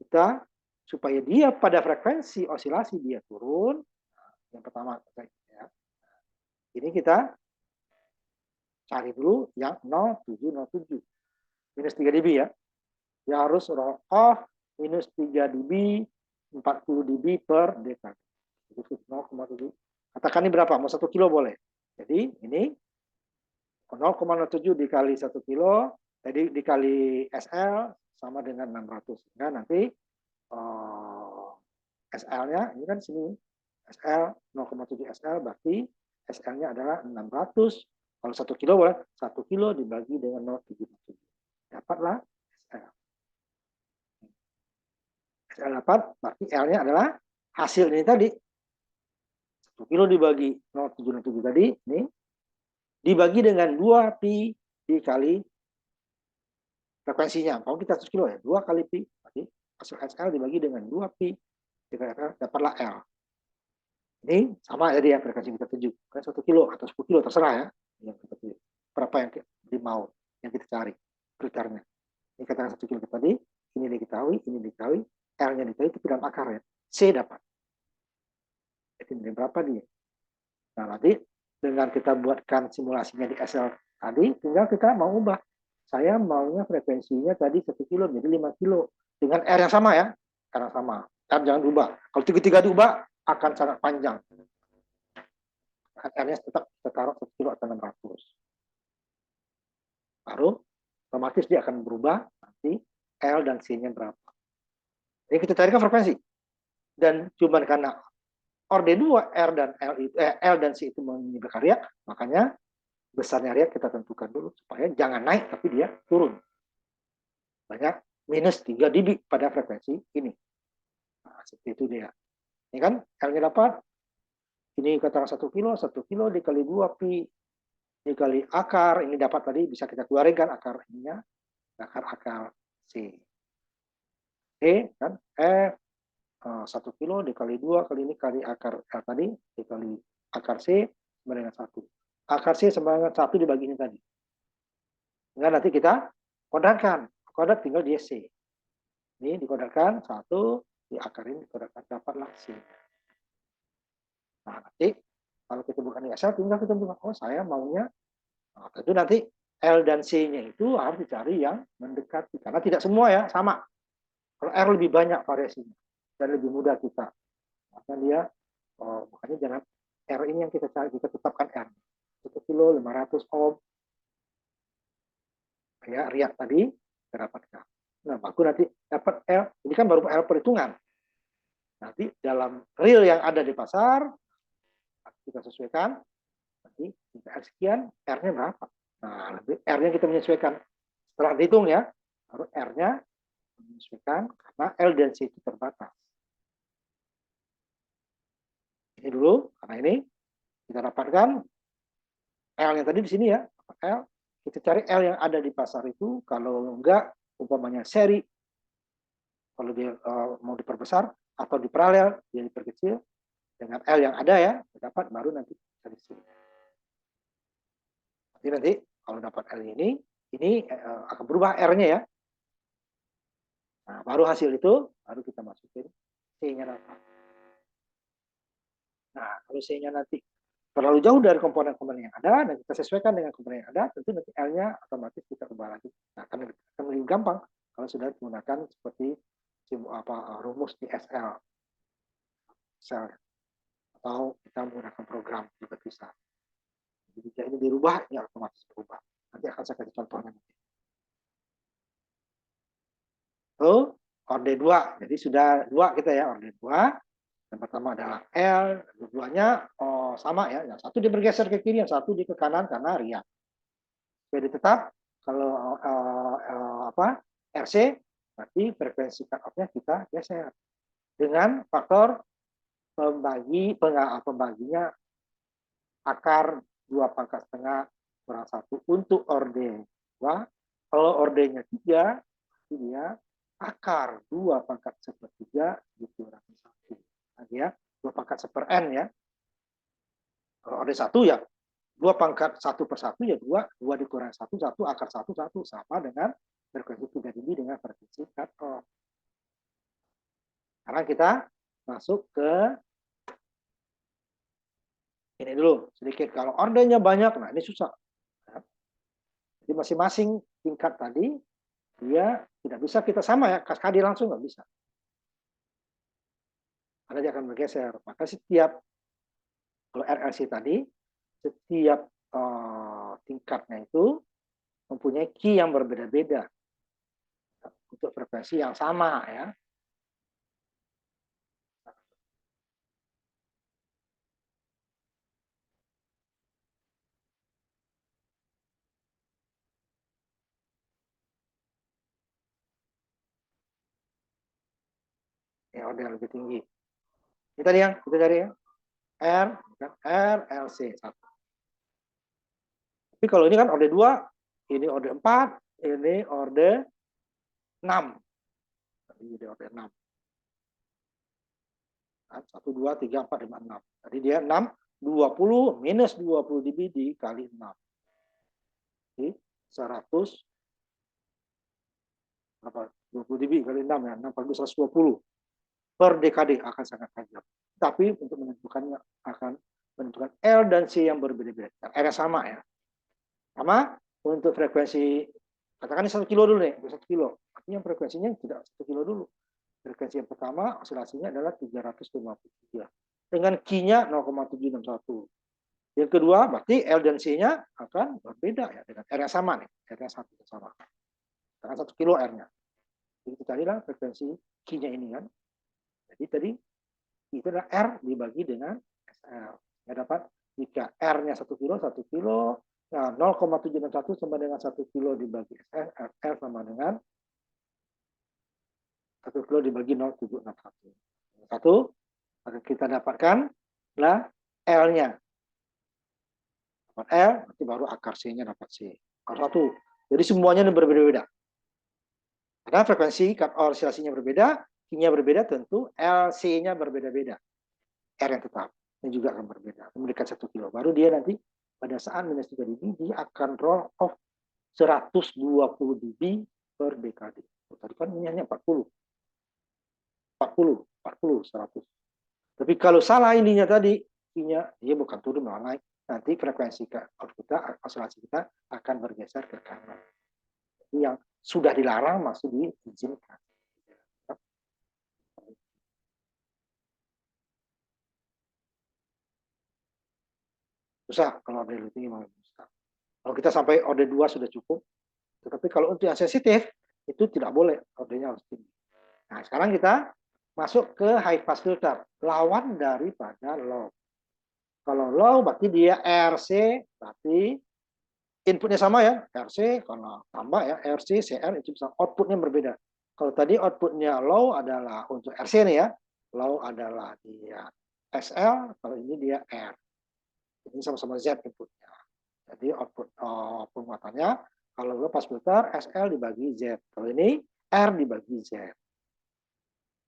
Kita, supaya dia pada frekuensi osilasi dia turun, yang pertama, ya. Ini kita cari dulu yang 0707. -3 dB ya. Ya harus roll off -3 dB, 40 dB per dekade. 0,7. Katakan ini berapa? Mau 1 kilo boleh. Jadi ini 0,07 dikali 1 kilo, jadi dikali SL sama dengan 600. Sehingga nanti SL-nya, ini kan sini, SL 0,7 SL berarti SL-nya adalah 600. Kalau 1 kilo boleh, 1 kilo dibagi dengan 0,7. Dapatlah SL. SL dapat, berarti L-nya adalah hasil ini tadi. 1 kilo dibagi 0,707 tadi, ini dibagi dengan 2 pi dikali frekuensinya. Kalau kita 100 kilo ya, 2 kali pi. Berarti hasil SL dibagi dengan 2 pi. Dapatlah L. Ini sama jadi ya frekuensi kita tuju. Kan 1 kilo atau 10 kilo terserah ya. Yang kita tuju. Berapa yang dimau, yang kita cari kriteria. Ini katakan 1 kilo tadi, ini diketahui, L-nya diketahui itu dalam akar ya. C dapat. Jadi ini berapa dia? Nah nanti dengan kita buatkan simulasinya di SL tadi, tinggal kita mau ubah. Saya maunya frekuensinya tadi 1 kilo menjadi 5 kilo. Dengan R yang sama ya. R yang sama. R jangan diubah. Kalau tiga-tiga diubah, akan sangat panjang. R-nya tetap kita taruh 1 kilo atau 600. Baru otomatis dia akan berubah nanti L dan C-nya berapa. Jadi kita carikan frekuensi. Dan cuma karena orde 2 L dan C itu menyebabkan riak, makanya besarnya riak kita tentukan dulu supaya jangan naik tapi dia turun. Banyak -3 dB pada frekuensi ini. Nah, seperti itu dia. Ini kan L-nya dapat, ini katakan 1 kilo dikali 2 pi dikali akar, ini dapat tadi bisa kita keluarkan akar ininya, akar C. Kan F 1 kilo dikali 2 kali ini kali akar L tadi dikali akar C sama dengan 1. Akar C sama dengan 1 dibagi ini tadi. Sehingga nanti kita kodatkan. Kodat tinggal di C. Ini dikodatkan 1, di akar ini dikodatkan, dapatlah C. Nah, nanti kalau kita bukan di SL tinggal kita bilang, oh saya maunya, nah, itu nanti L dan C-nya itu harus dicari yang mendekati. Karena tidak semua ya sama. Kalau R lebih banyak variasinya dan lebih mudah kita. Maka dia, makanya jangan R ini yang kita cari, kita tetapkan R. 1 kilo 500 ohm. Kayak riak tadi, kita dapatkan. Nah, baku nanti dapat L, ini kan baru L perhitungan. Nanti dalam real yang ada di pasar, kita sesuaikan, nanti R sekian, R-nya berapa. Nah, R-nya kita menyesuaikan. Setelah dihitung ya, baru R-nya menyesuaikan, karena L dan C itu terbatas. Ini dulu, karena ini kita dapatkan L-nya tadi di sini ya, L. Kita cari L yang ada di pasar itu, kalau enggak, umpamanya seri, kalau dia mau diperbesar, atau diparalel, dia diperkecil, dengan L yang ada ya, dapat baru nanti dari sini. Nanti kalau dapat L ini akan berubah R-nya ya. Nah, baru hasil itu, baru kita masukin C-nya berapa. Nah, kalau C-nya nanti terlalu jauh dari komponen-komponen yang ada, dan kita sesuaikan dengan komponen yang ada, tentu nanti L-nya otomatis kita ubah lagi. Nah, akan lebih gampang kalau sudah menggunakan seperti rumus di SL, atau kita menggunakan program juga bisa. Jadi jika ini dirubah, ini otomatis berubah. Nanti akan saya kasih contohnya. Lalu orde 2, jadi sudah 2 kita ya, orde 2. Yang pertama adalah L, dua-duanya sama ya. Yang satu dia bergeser ke kiri, yang satu dia ke kanan karena riak. Jadi tetap kalau RC, berarti frekuensi cut off-nya kita geser. Dengan faktor pembaginya akar 2/2 kurang 1 untuk orde 2. Kalau ordenya 3, dia akar 2/1/3 dikurang 1. Nah, dia 2/1/n ya. Kalau orde 1 ya 2/1/1 ya 2 dikurang 1 akar 1 sama dengan frekuensi 3 dB dengan frekuensi cut off. Sekarang kita masuk ke ini dulu sedikit. Kalau ordenya banyak, nah ini susah. Jadi masing-masing tingkat tadi dia tidak bisa kita sama ya, kaskade langsung nggak bisa. Karena dia akan bergeser. Maka setiap, kalau RLC tadi, setiap tingkatnya itu mempunyai key yang berbeda-beda untuk frekuensi yang sama ya. Yang order yang lebih tinggi. Ini tadi yang kita cari ya. RLC 1. Tapi kalau ini kan orde 2, ini orde 4, ini orde 6. Ini orde 6. 1, 2, 3, 4, 5, 6. Tadi dia 6, 20 minus 20 dB dikali 6. Jadi 100, berapa? 20 dB kali 6 ya, 6 kali 120. Per dekade akan sangat tajam. Tapi untuk menentukannya akan menentukan L dan C yang berbeda-beda. R yang sama ya. Sama untuk frekuensi, katakan ini 1 kilo dulu nih, 1 kilo. Artinya frekuensinya tidak 1 kilo dulu. Frekuensi yang pertama oscilasinya adalah 353. Dengan Q-nya 0,761. Yang kedua, berarti L dan C-nya akan berbeda ya, dengan R yang sama nih. R yang satu sama. Dengan 1 kilo R-nya. Jadi kita carilah frekuensi Q-nya ini kan. Jadi tadi itu adalah R dibagi dengan SL. Ya dapat jika R-nya 1 kilo, 1 kilo, nah 0,761 sama dengan 1 kilo dibagi SL, R sama dengan 1 kilo dibagi 0,761. Satu, maka kita dapatkan adalah L-nya. Dapat L, nanti baru akar C-nya dapat C. Akar 1. Jadi semuanya berbeda-beda. Karena frekuensi oscilasinya berbeda, Q-nya berbeda, tentu LC-nya berbeda-beda. R yang tetap. Ini juga akan berbeda. Memberikan 1 kilo. Baru dia nanti pada saat minus 3 dB, dia akan roll off 120 dB per dekade. Tadi kan ini hanya 40. 100. Tapi kalau salah ininya tadi, ininya dia bukan turun malah naik. Nanti frekuensi kita, oscilasi kita akan bergeser ke kanan. Yang sudah dilarang masih diizinkan. Susah kalau order lebih tinggi malah susah. Kalau kita sampai order 2 sudah cukup. Tetapi kalau untuk yang sensitif itu tidak boleh, ordernya harus tinggi. Nah, sekarang kita masuk ke high pass filter, lawan daripada low. Kalau low berarti dia RC, berarti inputnya sama ya, RC, kalau tambah ya, RC, CR, itu bisa outputnya berbeda. Kalau tadi outputnya low adalah untuk RC nih ya, low adalah dia SL, kalau ini dia R. Ini sama-sama Z inputnya. Jadi output penguatannya, kalau low pass filter, SL dibagi Z. Kalau ini R dibagi Z.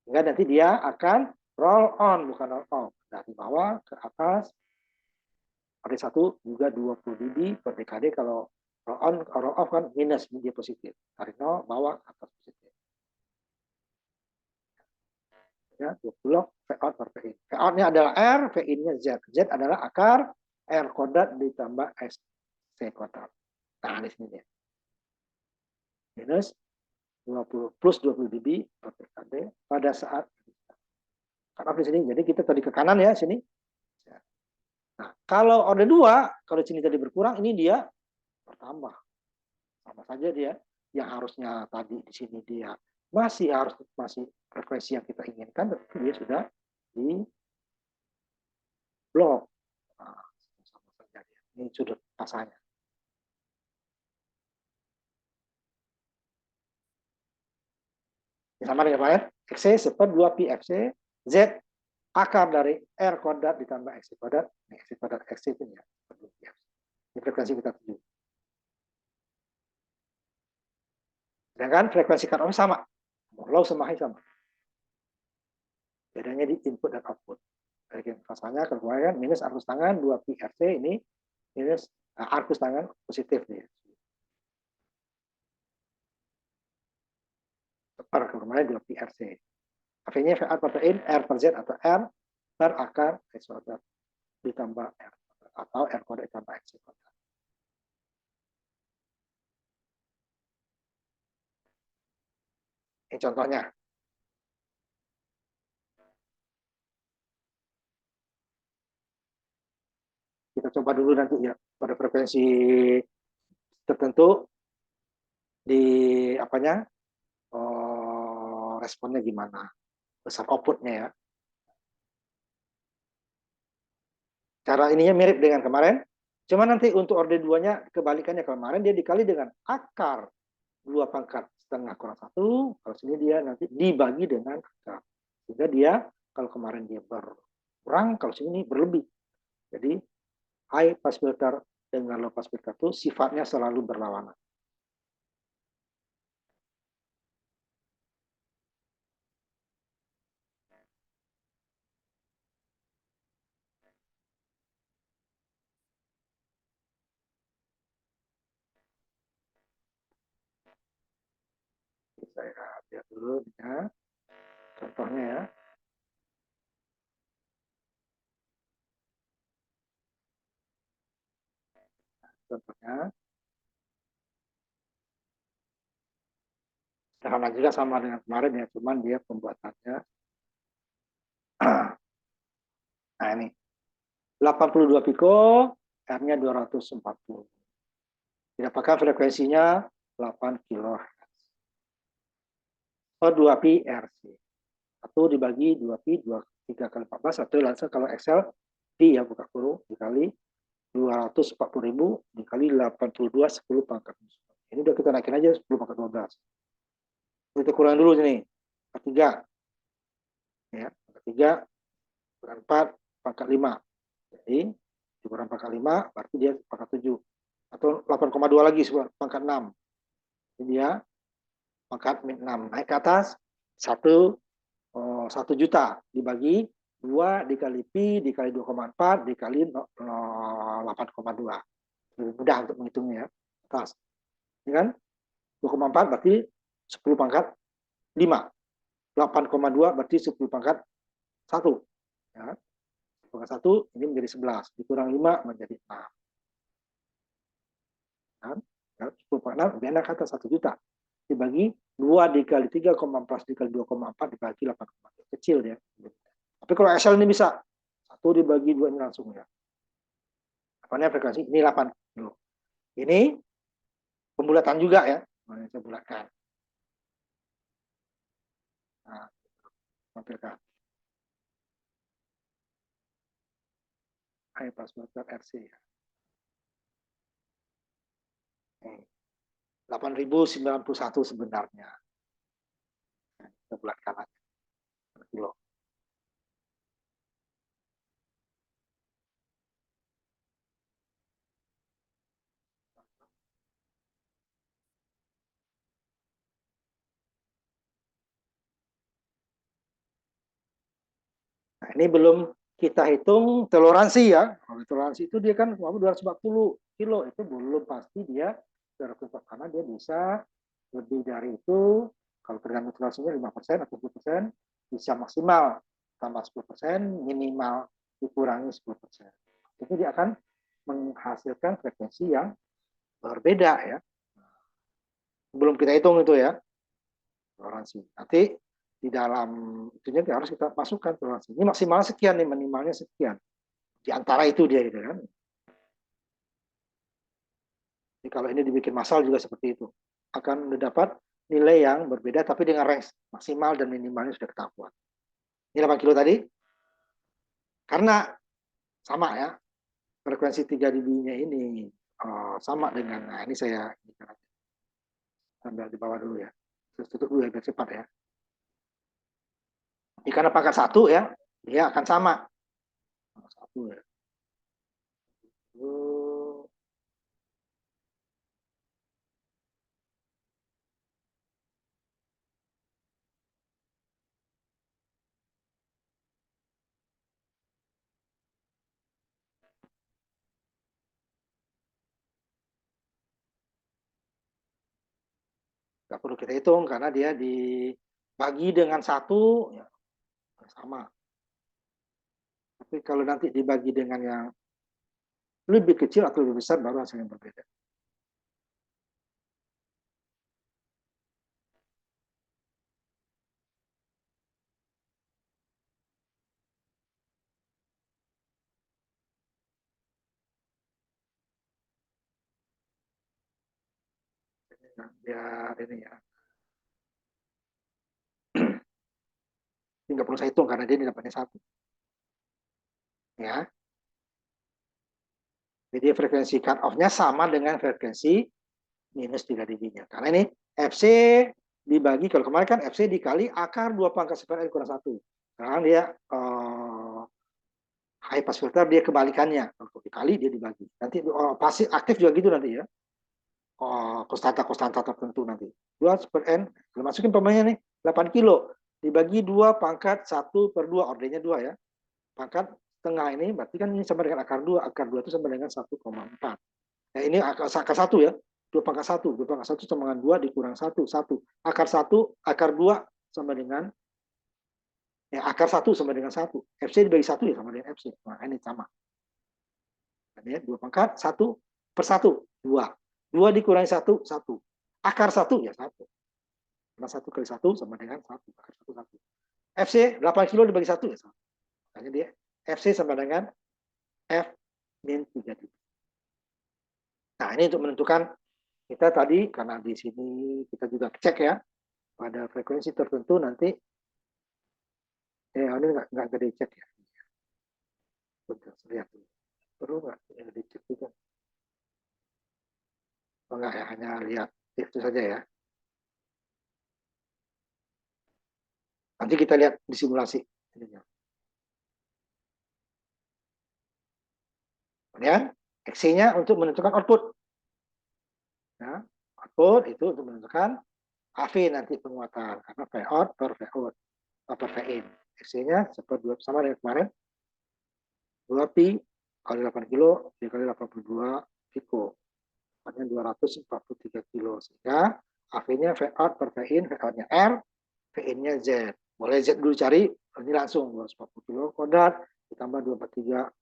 Sehingga nanti dia akan roll on, bukan roll off. Dari bawah ke atas, pada satu juga 20 dB per dekade. Kalau roll on, roll off kan minus, dia positif. Dari 0 bawah ke atas positif. ya, 20 log V out per V in. V out-nya adalah R, V in-nya Z. Z adalah akar R kuadrat ditambah SC kuadrat. Nah, di sini dia. Minus 20 plus 20 dB per PKD pada saat cut di sini. Jadi kita tadi ke kanan ya sini. Nah, kalau orde 2, kalau di sini tadi berkurang, ini dia bertambah. Sama saja dia yang harusnya tadi di sini dia masih frekuensi yang kita inginkan, tapi dia sudah di blok. Nah, sama saja dia. Ini sudut pasanya. Ini sama dengan apa ya? XC seper 2 pi FC Z akar dari R kuadrat ditambah XC kuadrat. Ini XC kuadrat XC itu ya. Ini frekuensi kita tuju. Sedangkan frekuensi cut off sama. Low sama high sama. Bedanya di input dan output. Dari fasanya keluarkan minus arcus tangan 2 pi RC ini minus arcus tangan positif nih. Per kemarin 2 pi RC. Akhirnya VA per in R per Z atau R per akar X kuadrat ditambah R atau R kuadrat ditambah X kuadrat. Ini contohnya. Kita coba dulu nanti ya pada frekuensi tertentu di apanya responnya gimana, besar outputnya ya. Cara ininya mirip dengan kemarin, cuma nanti untuk orde 2-nya kebalikannya. Kemarin dia dikali dengan akar 2 pangkat setengah kurang 1, kalau sini dia nanti dibagi dengan akar. Sehingga dia, kalau kemarin dia berkurang, kalau sini berlebih. Jadi high pass filter dengan low pass filter itu sifatnya selalu berlawanan. Saya lihat dulu ya, contohnya ya. Contohnya, sederhana juga sama dengan kemarin ya, cuman dia pembuatannya. Nah ini, 82 pico, R-nya 240. Didapatkan frekuensinya 8 kHz. Oh, 2 pi RC. 1 dibagi 2 pi, 3 kali 14, atau langsung kalau Excel, pi ya buka kurung, dikali 240.000, dikali 82, 10 pangkat. Ini udah kita naikin aja 10 pangkat 12. Kita kurang dulu sini. Pangkat 3. Ya, pangkat 3, kurang 4, pangkat 5. Jadi, dikurang pangkat 5, berarti dia pangkat 7. Atau 8,2 lagi, pangkat 6. Jadi dia pangkat 6. Naik ke atas, 1 juta dibagi 2 dikali pi dikali 2,4 dikali 8,2. Lebih mudah untuk menghitungnya ya. Atas. Ini kan 2,4 berarti 10 pangkat 5. 8,2 berarti 10 pangkat 1. Ya. Pangkat 1 ini menjadi 11. Dikurang 5 menjadi 6. Kan? 10 pangkat 6 lebih enak kata 1 juta. Dibagi 2 dikali 3,4 dikali 2,4 dibagi 8,2. Kecil ya. Tapi kalau Excel ini bisa 1 dibagi 2 ini langsung ya. Apanya frekuensi? Ini 8. Ini pembulatan juga ya. Saya bulatkan. Nah, tampilkan. High pass filter RC. 8.091 sebenarnya. Kita bulatkan aja. Kilo. Nah, ini belum kita hitung toleransi ya. Kalau toleransi itu dia kan 240 kilo, itu belum pasti dia karena dia bisa lebih dari itu. Kalau tergantung toleransinya 5% atau 10%, bisa maksimal tambah 10%, minimal dikurangi 10%. Itu dia akan menghasilkan frekuensi yang berbeda ya. Belum kita hitung itu ya, toleransi. Nanti di dalam itunya harus kita masukkan toleransi. Ini maksimalnya sekian nih, minimalnya sekian. Di antara itu dia gitu kan. Jadi kalau ini dibikin massal juga seperti itu. Akan dapat nilai yang berbeda tapi dengan range maksimal dan minimalnya sudah ketahuan. Ini 8 kilo tadi. Karena sama ya, frekuensi 3 dB-nya ini sama dengan, nah ini saya ambil di bawah dulu ya. Terus tutup dulu ya biar cepat ya. Ini karena pangkat 1 ya, dia akan sama. Pangkat 1 ya. Nggak perlu kita hitung karena dia dibagi dengan 1 ya, sama. Tapi kalau nanti dibagi dengan yang lebih kecil atau lebih besar baru hasilnya berbeda. Biar ini ya. Ini nggak perlu saya hitung karena dia dapatnya 1. Ya. Jadi frekuensi cut off-nya sama dengan frekuensi minus 3 dB-nya. Karena ini FC dibagi, kalau kemarin kan FC dikali akar 2 pangkat 9 kurang 1. Sekarang dia high pass filter dia kebalikannya. Kalau dikali dia dibagi. Nanti pasif aktif juga gitu nanti ya. Konstanta tertentu nanti. 2 per N, kalau masukin pemainnya nih 8 kilo. Dibagi 2 pangkat 1 per 2, ordernya 2 ya. Pangkat setengah ini berarti kan ini sama dengan akar 2. Akar 2 itu sama dengan 1,4. Nah ini akar 1 ya. 2 pangkat 1. 2 pangkat 1 sama dengan 2 dikurang 1. 1. Akar 1, akar 2 sama dengan akar 1 sama dengan 1. FC dibagi 1 ya sama dengan FC. Nah ini sama. Ini 2 pangkat 1 per 1. 2. 2 dikurangi 1, 1. Akar 1 ya 1. Karena 1 kali 1 sama dengan 1. Akar 1, 1. FC 8 kilo dibagi 1 ya 1. Makanya dia FC sama dengan F min 3 dB. Nah ini untuk menentukan kita tadi, karena di sini kita juga cek ya, pada frekuensi tertentu nanti, ini nggak dicek ya. Bentar, lihat dulu. Perlu nggak dicek juga? Oh enggak ya, hanya lihat itu saja ya. Nanti kita lihat di simulasi. Kemudian, X-nya untuk menentukan output. Nah, output itu untuk menentukan AV nanti penguatan, karena V out per V out per V in. X-nya seperti sama dengan kemarin, 2 pi kali 8 kilo dikali 82 piko. Tepatnya 243 kilo. Sehingga AV-nya V out per V in, V out-nya R, V in-nya Z. Boleh Z dulu cari, ini langsung 240 kilo kodrat, ditambah 243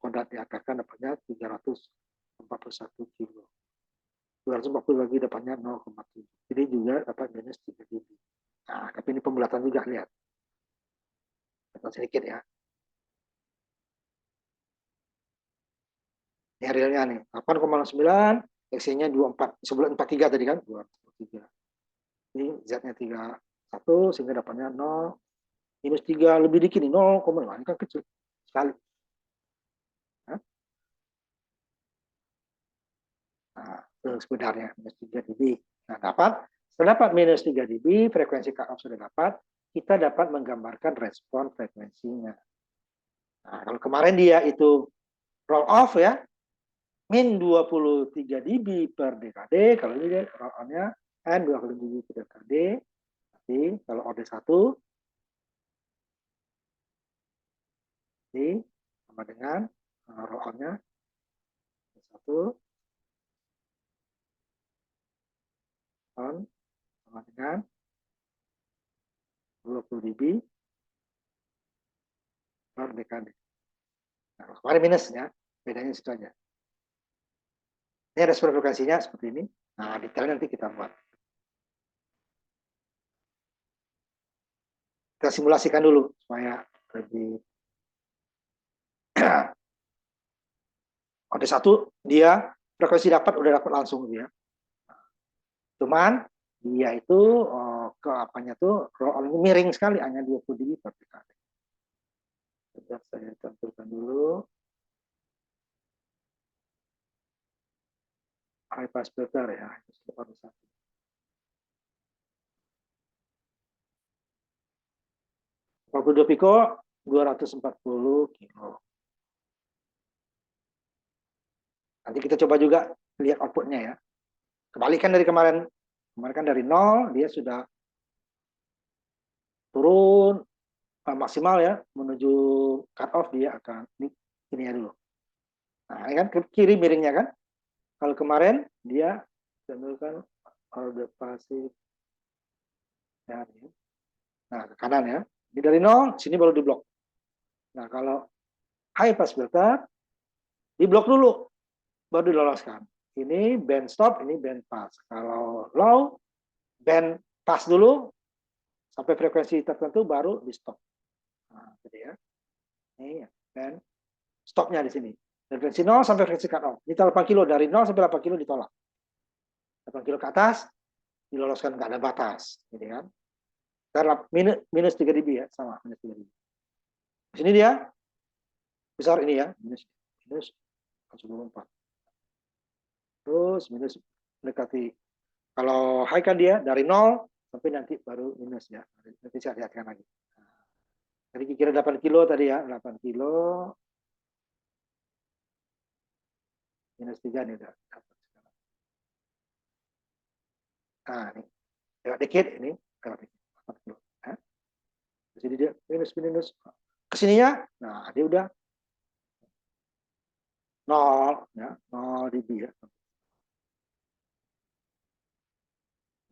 kodrat diakarkan dapatnya 341 kilo. 240 lagi dapatnya 0,7. Jadi juga dapat minus 3 dB. Nah, tapi ini pembulatan juga, lihat. Dapat sedikit ya. Ini realnya nih, 8,9, X-nya 24, sebelum 43 tadi kan, 243. Ini Z-nya 31, sehingga dapatnya 0, minus 3, lebih dikit nih, 0,5, ini kan kecil sekali. Nah, sebenarnya minus 3 dB. Nah, setelah dapat minus 3 dB, frekuensi cut off sudah dapat, kita dapat menggambarkan respon frekuensinya. Nah, kalau kemarin dia itu roll off ya, min 23 dB per dekade, kalau ini dia roll on-nya N 20 dB per dekade, nanti kalau order 1, ini sama dengan roll on-nya 1, on sama dengan 20 dB per dekade. Nah, kemarin minus ya, bedanya situ aja. Ini respon frekuensinya seperti ini. Nah, detailnya nanti kita buat. Kita simulasikan dulu supaya lebih. Ada satu dia frekuensi dapat udah dapat langsung dia. Cuman dia itu ke apanya tuh miring sekali, hanya 20 dB per dekade. Sudah saya tampilkan dulu. High pass filter ya, itu baru satu. Waktu 2 piko 240 kilo. Nanti kita coba juga lihat outputnya ya. Kebalikan dari kemarin. Kemarin kan dari 0 dia sudah turun maksimal ya, menuju cut off dia akan ini ya dulu. Nah, ini kan ke kiri miringnya kan. Kalau kemarin dia tentukan order pasif ya. Nah, ke kanan ya. Ini dari 0, sini baru diblok. Nah, kalau high pass filter diblok dulu, baru diloloskan. Ini band stop, ini band pass. Kalau low, band pass dulu sampai frekuensi tertentu baru di stop. Nah, gitu ya. Ini ya, band stopnya di sini. Frekuensi 0 sampai frekuensi cut off. Ini 8 kilo, dari 0 sampai 8 kilo ditolak. 8 kilo ke atas, diloloskan, nggak ada batas. Gitu kan. Minus 3 dB ya, sama. Minus 3 dB. Di sini dia, besar ini ya, minus 1,4. Terus minus mendekati. Kalau high kan dia dari 0 sampai nanti baru minus ya. Nanti saya lihatkan lagi. Jadi kira 8 kilo tadi ya, 8 kilo minus 3 nih udah dapat sekarang. Nah, ini lewat dikit ini, lewat dikit. 8 kilo. Nah, jadi dia minus. Kesininya, nah dia udah 0 ya, 0 dB ya.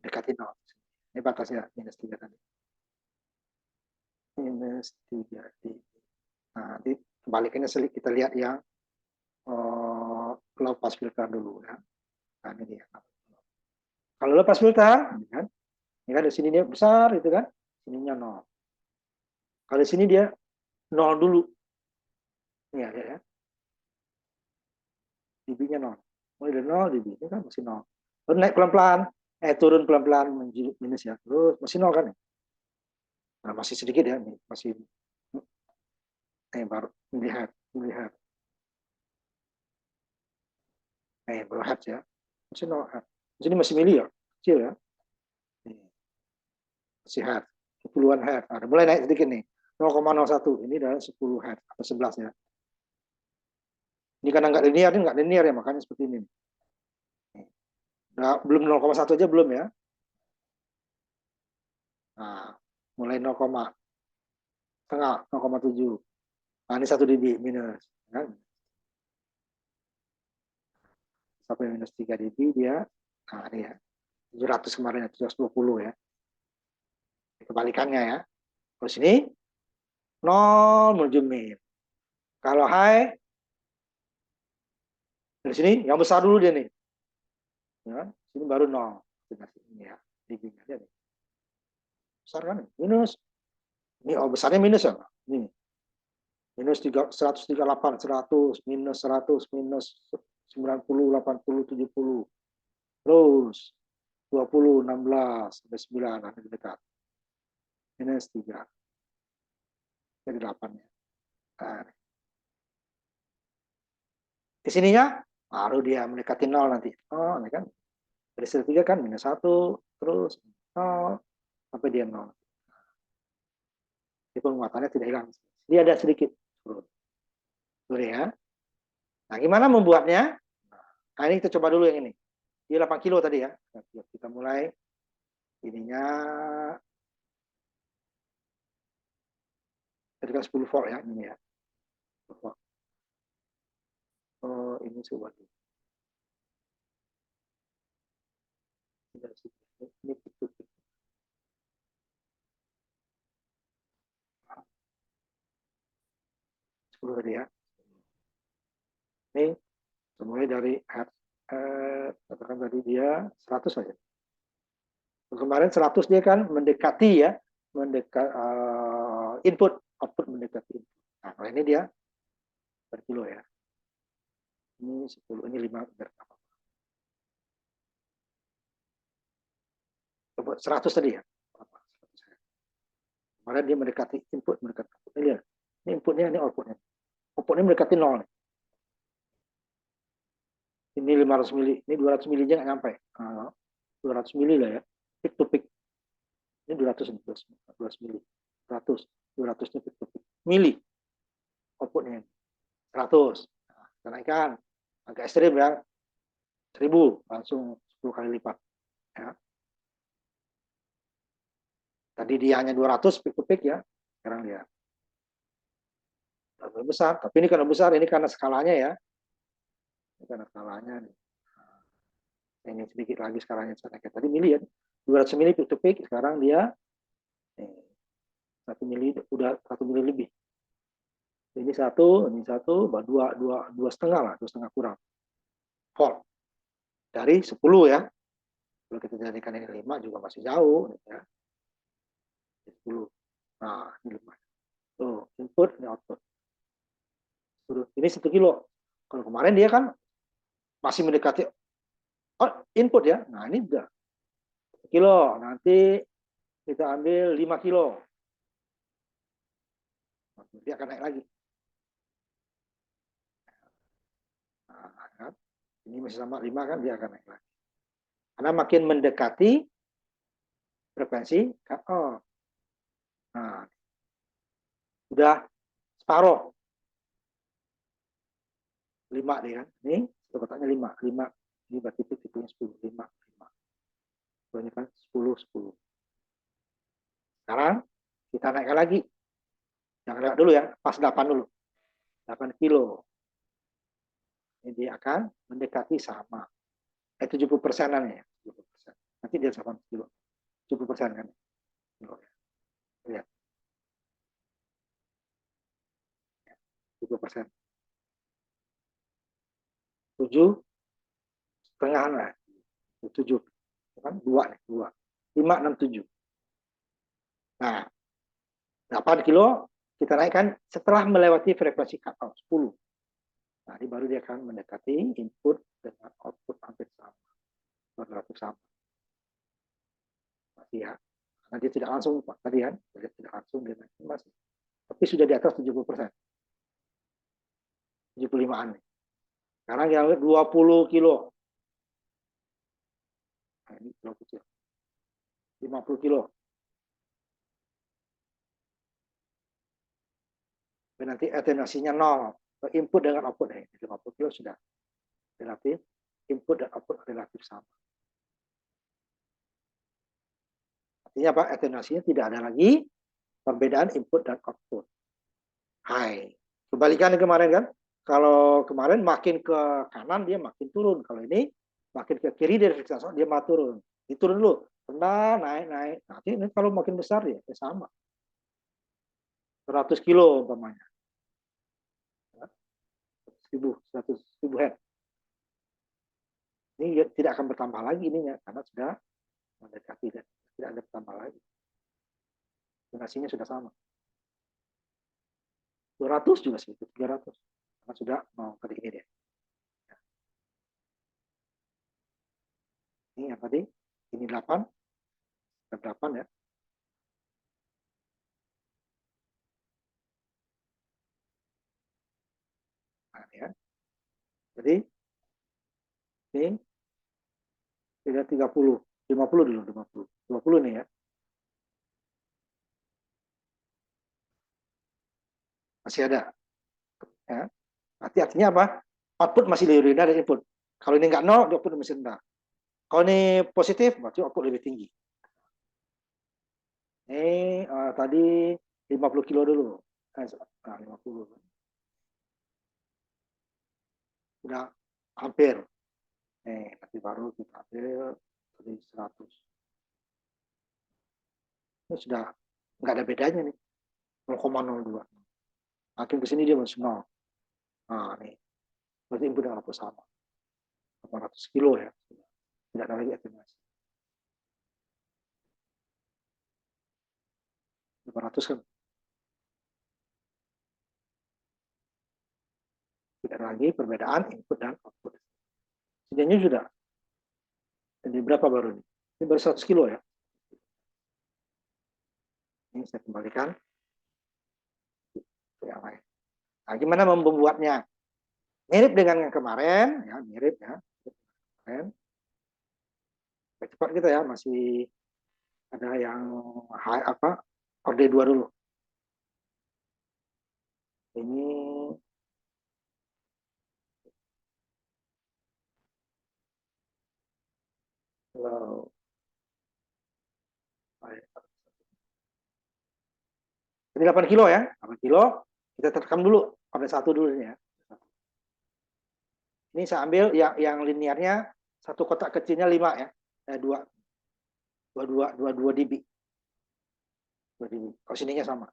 Dekati 0. Ini batasnya minus 3 tadi. Minus 3 dB. Nah, nanti kebalikannya kita lihat yang low pass filter dulu ya. Nah, ini dia. Kalau low pass filter, ini kan di sini dia besar itu kan, sininya 0. Kalau di sini dia 0 dulu. Ini ya. dB-nya 0. Mulai dari 0 dB, ini kan masih 0. Lalu naik pelan-pelan, turun pelan-pelan menuju minus ya. Terus masih 0 kan ya. Nah, masih sedikit ya, masih baru melihat. Baru hertz ya. Masih 0 hertz. Di sini masih mili ya, kecil ya. Masih hertz, puluhan hertz. Ada mulai naik sedikit nih. 0,01 ini adalah 10 hertz atau 11 ya. Ini karena nggak linear ya, makanya seperti ini. Nah, belum 0,1 aja belum ya. Nah, mulai 0,5, 0,7. Nah, ini 1 dB minus. Ya. Sampai minus 3 dB dia. Nah, ini ya. 700 kemarin, 720 ya. Kebalikannya ya. Terus ini 0 menuju min. Kalau high, dari sini yang besar dulu dia nih. Ya, sini baru 0. Ini ya. DB-nya dia nih. Besar kan? Minus. Ini besarnya minus ya. Ini. Minus 138, 100, minus 100, minus 90, 80, 70. Terus 20, 16, sampai 9, nanti dekat. Minus 3. Jadi 8 ya. Nah, di sininya baru dia mendekati 0 nanti. Oh, ini kan. Dari sisi 3 kan minus 1, terus 0, sampai dia 0. Jadi penguatannya tidak hilang. Dia ada sedikit turun. Turun ya. Nah, gimana membuatnya? Nah, ini kita coba dulu yang ini. Dia 8 kilo tadi ya. Kita mulai ininya. Tadi kan 10 volt ya. Ini ya. Oh, ini coba dulu. Ini 10 tadi ya. Ini mulai dari katakan tadi dia 100 saja. Kemarin 100 dia kan mendekati ya, input, output mendekati input. Nah, kalau ini dia per kilo ya. Ini 10, ini 5 berapa? 100 tadi ya. Kemarin dia mendekati input, mendekati output. Ini lihat. Ini inputnya, ini outputnya. Outputnya mendekati 0. Ini 500 mili, ini 200 milinya nggak nyampe. 200 mili lah ya. Peak to peak. Ini 200 mili. 100, 200-nya peak to peak. Mili. Outputnya 100. Nah, kenaikan agak ekstrim ya. 1000 langsung 10 kali lipat. Ya. Tadi dia hanya 200 peak to peak ya. Sekarang dia lebih besar. Tapi ini karena besar, ini karena skalanya ya. Ini karena skalanya nih. Ini sedikit lagi skalanya tadi mili ya. 200 mili peak to peak, sekarang dia 1 mili, udah 1 mili lebih. Ini satu, dua setengah lah, 2,5 kurang. Volt dari 10 ya. Kalau kita jadikan ini 5 juga masih jauh ya. 10. Nah, ini 5. Tuh, input ini output. Ini 1 kilo. Kalau kemarin dia kan masih mendekati input ya. Nah, ini udah 1 kilo. Nanti kita ambil 5 kilo. Dia akan naik lagi. Nah, kan? Ini masih sama 5 kan, dia akan naik lagi. Karena makin mendekati frekuensi cut off. Nah, sudah separuh. 5 deh kan. Ini kotaknya 5. Ini berarti tipenya 10. 5. Ini kan 10. Sekarang kita naikkan lagi. Jangan lewat dulu ya. Pas 8 dulu. 8 kilo. Ini dia akan mendekati sama. 70%-an ya. 70%. Nanti dia 8 kilo. 70% kan. Lihat. 70%. 7 setengah lah. 7 kan 2 nih, 2. 5, 6, 7. Nah, 8 kilo kita naikkan setelah melewati frekuensi cut off 10. Nah, ini baru dia akan mendekati input dengan output hampir sama. Relatif sama. Masih ya. Karena dia tidak langsung tadi kan, dia tidak langsung dia masih. Tapi sudah di atas 70%. 75-an nih. Sekarang yang 20 kilo. Nah, ini kilo kecil. 50 kilo. Dan nanti atenuasinya 0. Input dengan output. 50 kilo sudah relatif. Input dan output relatif sama. Artinya apa? Atenuasinya tidak ada lagi perbedaan input dan output. Hai. Kebalikan kemarin kan? Kalau kemarin makin ke kanan dia makin turun. Kalau ini makin ke kiri dari friksi dia makin turun. Diturun dulu. Pernah naik. Nanti ini kalau makin besar ya sama. 100 kilo umpamanya. 100.000 head. Ini tidak akan bertambah lagi ininya karena sudah mendekati dan tidak ada bertambah lagi. Donasinya sudah sama. 200 juga segitu, 300. Karena sudah mau tadi ini dia. Ini yang tadi, ini 8. 8 ya. Nah, ya. Jadi ini tidak 30, 50 dulu, 50. 20 nih ya. Masih ada. Ya. Berarti artinya apa? Output masih lebih rendah dari input. Kalau ini nggak 0, output masih rendah. Kalau ini positif, berarti output lebih tinggi. Ini tadi 50 kilo dulu. 50. Sudah hampir. Nanti baru kita ambil dari 100. Ini sudah nggak ada bedanya nih. 0,02. Makin ke sini dia masih 0. Nah, nih. Berarti input dengan output sama. 800 kilo ya. Tidak ada lagi atenuasi. 800 kan. Tidak ada lagi perbedaan input dan output. Sininya sudah. Jadi berapa baru ini? Ini baru 100 kilo ya. Ini saya kembalikan. Yang lain. Nah, gimana membuatnya? Mirip dengan yang kemarin, ya, mirip ya. Kemarin. Cepat kita ya, masih ada yang orde 2 dulu. Ini kalau ini 8 kilo ya, 8 kilo. Kita terekam dulu, orde 1 dulu ini ya. Ini saya ambil yang linearnya satu kotak kecilnya 5 ya. 2 dB. 2 dB. Kalau sininya sama.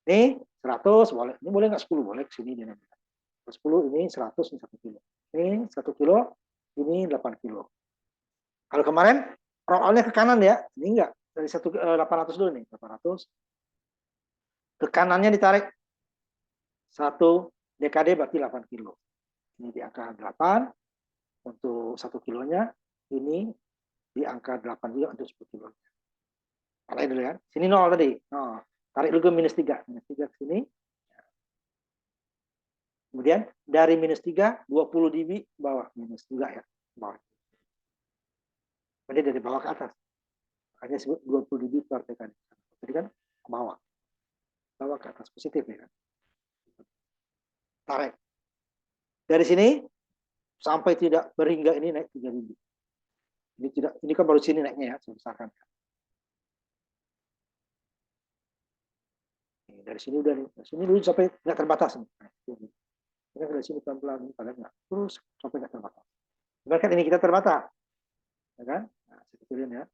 Ini 100 boleh. Ini boleh nggak 10? Boleh sini dia. 10 ini 100 ini 1 kilo. Ini 1 kilo, ini 8 kilo. Kalau kemarin roll-nya ke kanan ya. Ini enggak. Dari 800 dulu nih, 800. Ke kanannya ditarik 1 dekade berarti 8 kilo. Ini di angka 8 untuk 1 kilonya, ini di angka 8 juga untuk 10 kilonya. Tarik dulu ya. Sini 0 tadi. Oh, tarik dulu ke -3. -3 ke sini. Kemudian dari -3, 20 dB bawah. -3 ya. Bawah. Kemudian dari bawah ke atas. Makanya disebut 20 dB per dekade. Jadi kan ke bawah. Bawah ke atas. Positif ya kan. Tarik. Dari sini sampai tidak berhingga ini naik 3 dB. Ini kan baru sini naiknya ya, sebesarkan. Dari sini udah nih, dari sini dulu sampai nggak terbatas nih. Ini dari sini pelan-pelan, kalian nggak terus sampai nggak terbatas. Bahkan ini kita terbatas, ya kan? Nah, sebetulnya ya.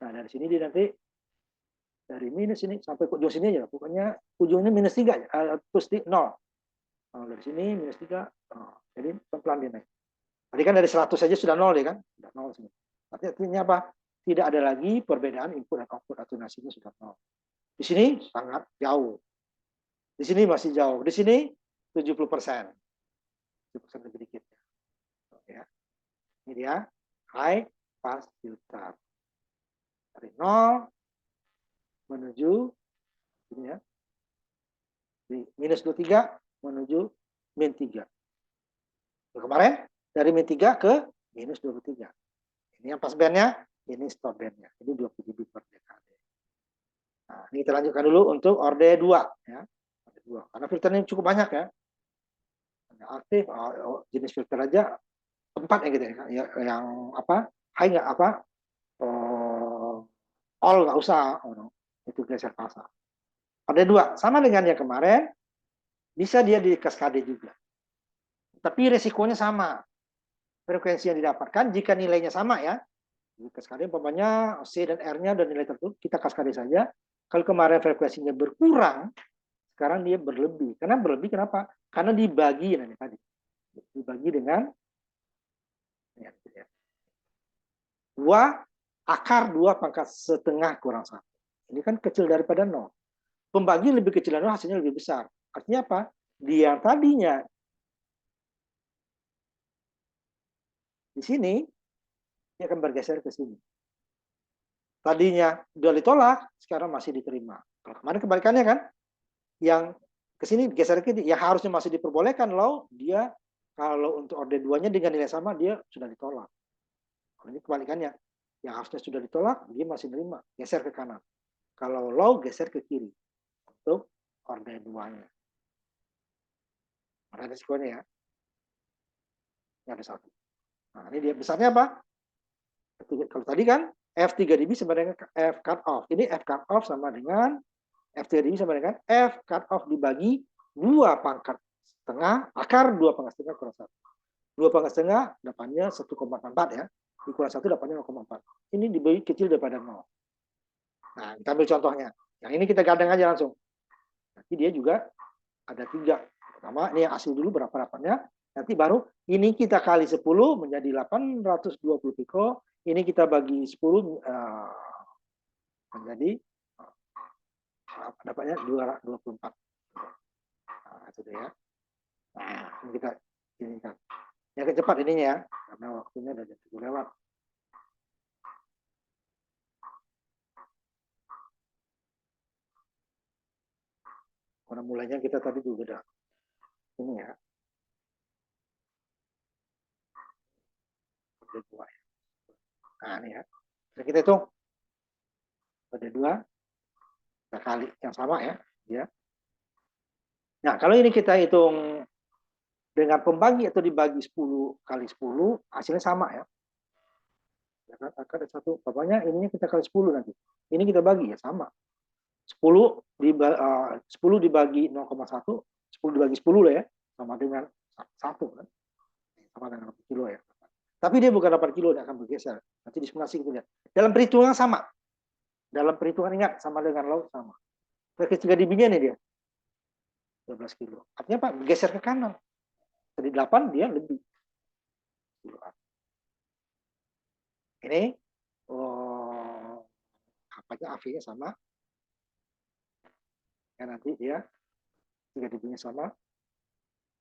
Nah dari sini dia nanti dari minus ini sampai ke ujung sini aja, pokoknya ujungnya -3, terus di 0. Nah, dari sini -3, jadi pelan-pelan dia naik. Tadi kan dari 100 saja sudah 0 ya kan? Sudah 0 sini. Artinya apa? Tidak ada lagi perbedaan input dan output atunasinya sudah 0. Di sini sangat jauh. Di sini masih jauh. Di sini 70%. 70% lebih dikit. Ya. Ini dia high pass filter. Dari 0 menuju ini ya. Di -23 menuju -3. Kemarin dari -3 ke -23. Ini yang pas bandnya, ini stop bandnya. Ini 20 dB per dekade. Nah, ini kita lanjutkan dulu untuk orde 2 ya. Orde 2. Karena filternya cukup banyak ya. Ada aktif, jenis filter aja 4 ya gitu ya. Yang apa? High nggak apa? All nggak usah. Itu geser fasa. Orde 2 sama dengan yang kemarin, bisa dia di kaskade juga. Tapi resikonya sama. Frekuensi yang didapatkan jika nilainya sama ya. Di kaskade umpamanya C dan R-nya dan nilai tertentu, kita kaskade saja. Kalau kemarin frekuensinya berkurang, sekarang dia berlebih. Karena berlebih kenapa? Karena dibagi nanti tadi. Dibagi dengan 2 akar 2 pangkat setengah kurang 1. Ini kan kecil daripada 0. Pembagi lebih kecil dari 0, hasilnya lebih besar. Artinya apa? Dia yang tadinya di sini, dia akan bergeser ke sini. Tadinya sudah ditolak, sekarang masih diterima. Kalau kemarin kebalikannya kan, yang ke sini geser ke sini, yang harusnya masih diperbolehkan low, dia kalau untuk orde 2-nya dengan nilai sama, dia sudah ditolak. Kalau ini kebalikannya, yang harusnya sudah ditolak, dia masih menerima, geser ke kanan. Kalau low, geser ke kiri untuk orde 2-nya. Ada risikonya ya. Ini ada 1. Nah, ini dia besarnya apa? Kalau tadi kan F3 dB sama dengan F cut off. Ini F cut off sama dengan F3 dB sama dengan F cut off dibagi 2 pangkat setengah, akar 2 pangkat setengah kurang 1. 2 pangkat setengah dapatnya 1,44 ya. Dikurang 1 dapatnya 0,4. Ini dibagi kecil daripada 0. Nah, kita ambil contohnya. Yang ini kita gadang aja langsung. Nanti dia juga ada 3. Pertama, ini yang asli dulu berapa dapatnya. Nanti baru ini kita kali 10 menjadi 820 piko. Ini kita bagi 10 menjadi dapatnya 224. Nah, itu dia. Nah, ini kita ini kan. Yang cepat ininya ya, karena waktunya udah jam 7 lewat. Karena mulainya kita tadi juga udah ini ya. Ada 2 ya. Nah, ini ya. Jadi kita hitung ada 2 kita kali yang sama ya. Ya. Nah, kalau ini kita hitung dengan pembagi atau dibagi 10 kali 10, hasilnya sama ya. Ya kan? Akan ada satu, pokoknya ininya kita kali 10 nanti. Ini kita bagi ya sama. 10 dibagi 0,1, 10 dibagi 10 lah ya, sama dengan 1 kan. Sama dengan 8 kilo ya. Tapi dia bukan 8 kilo, dia akan bergeser. Nanti di simulasi kita lihat. Dalam perhitungan sama. Dalam perhitungan ingat, sama dengan laut sama. Ketika dibinya nih dia. 12 kilo. Artinya Pak, bergeser ke kanan. Dari 8 dia lebih. Ini apanya AV-nya sama. Ya, nanti dia 3 dB-nya sama.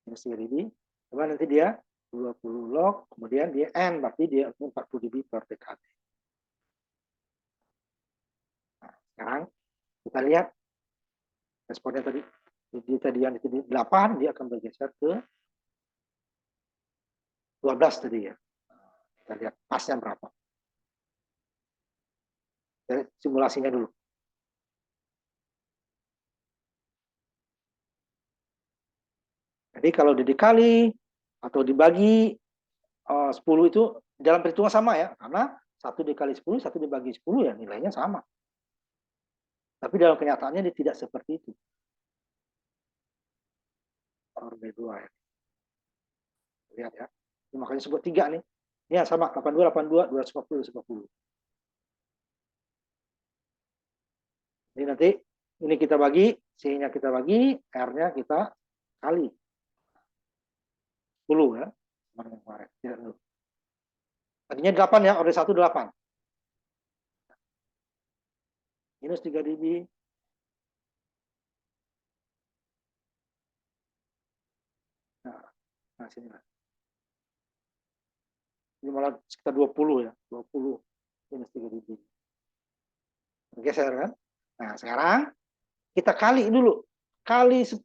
Minus 3 dB. Coba nanti dia 20 log, kemudian dia N, berarti dia 40 dB per dekade. Nah, sekarang kita lihat responnya tadi. Jadi tadi yang di 8, dia akan bergeser ke 12 tadi ya. Kita lihat pasnya berapa. Dari simulasinya dulu. Jadi kalau dikali atau dibagi 10 itu dalam perhitungan sama ya, karena 1 dikali 10, 1 dibagi 10 ya nilainya sama. Tapi dalam kenyataannya dia tidak seperti itu. B2 ya. Lihat ya. Ini makanya sebut 3 nih. Ini sama 82, 82, 240, 240. Ini nanti ini kita bagi, C-nya kita bagi, R-nya kita kali 10 ya. Kemarin. Tadinya 8 ya, order 1 8. Minus 3 dB. Nah sini lah. Ini malah sekitar 20 ya, 20 minus 3 dB. Geser kan? Nah, sekarang kita kali dulu. Kali 10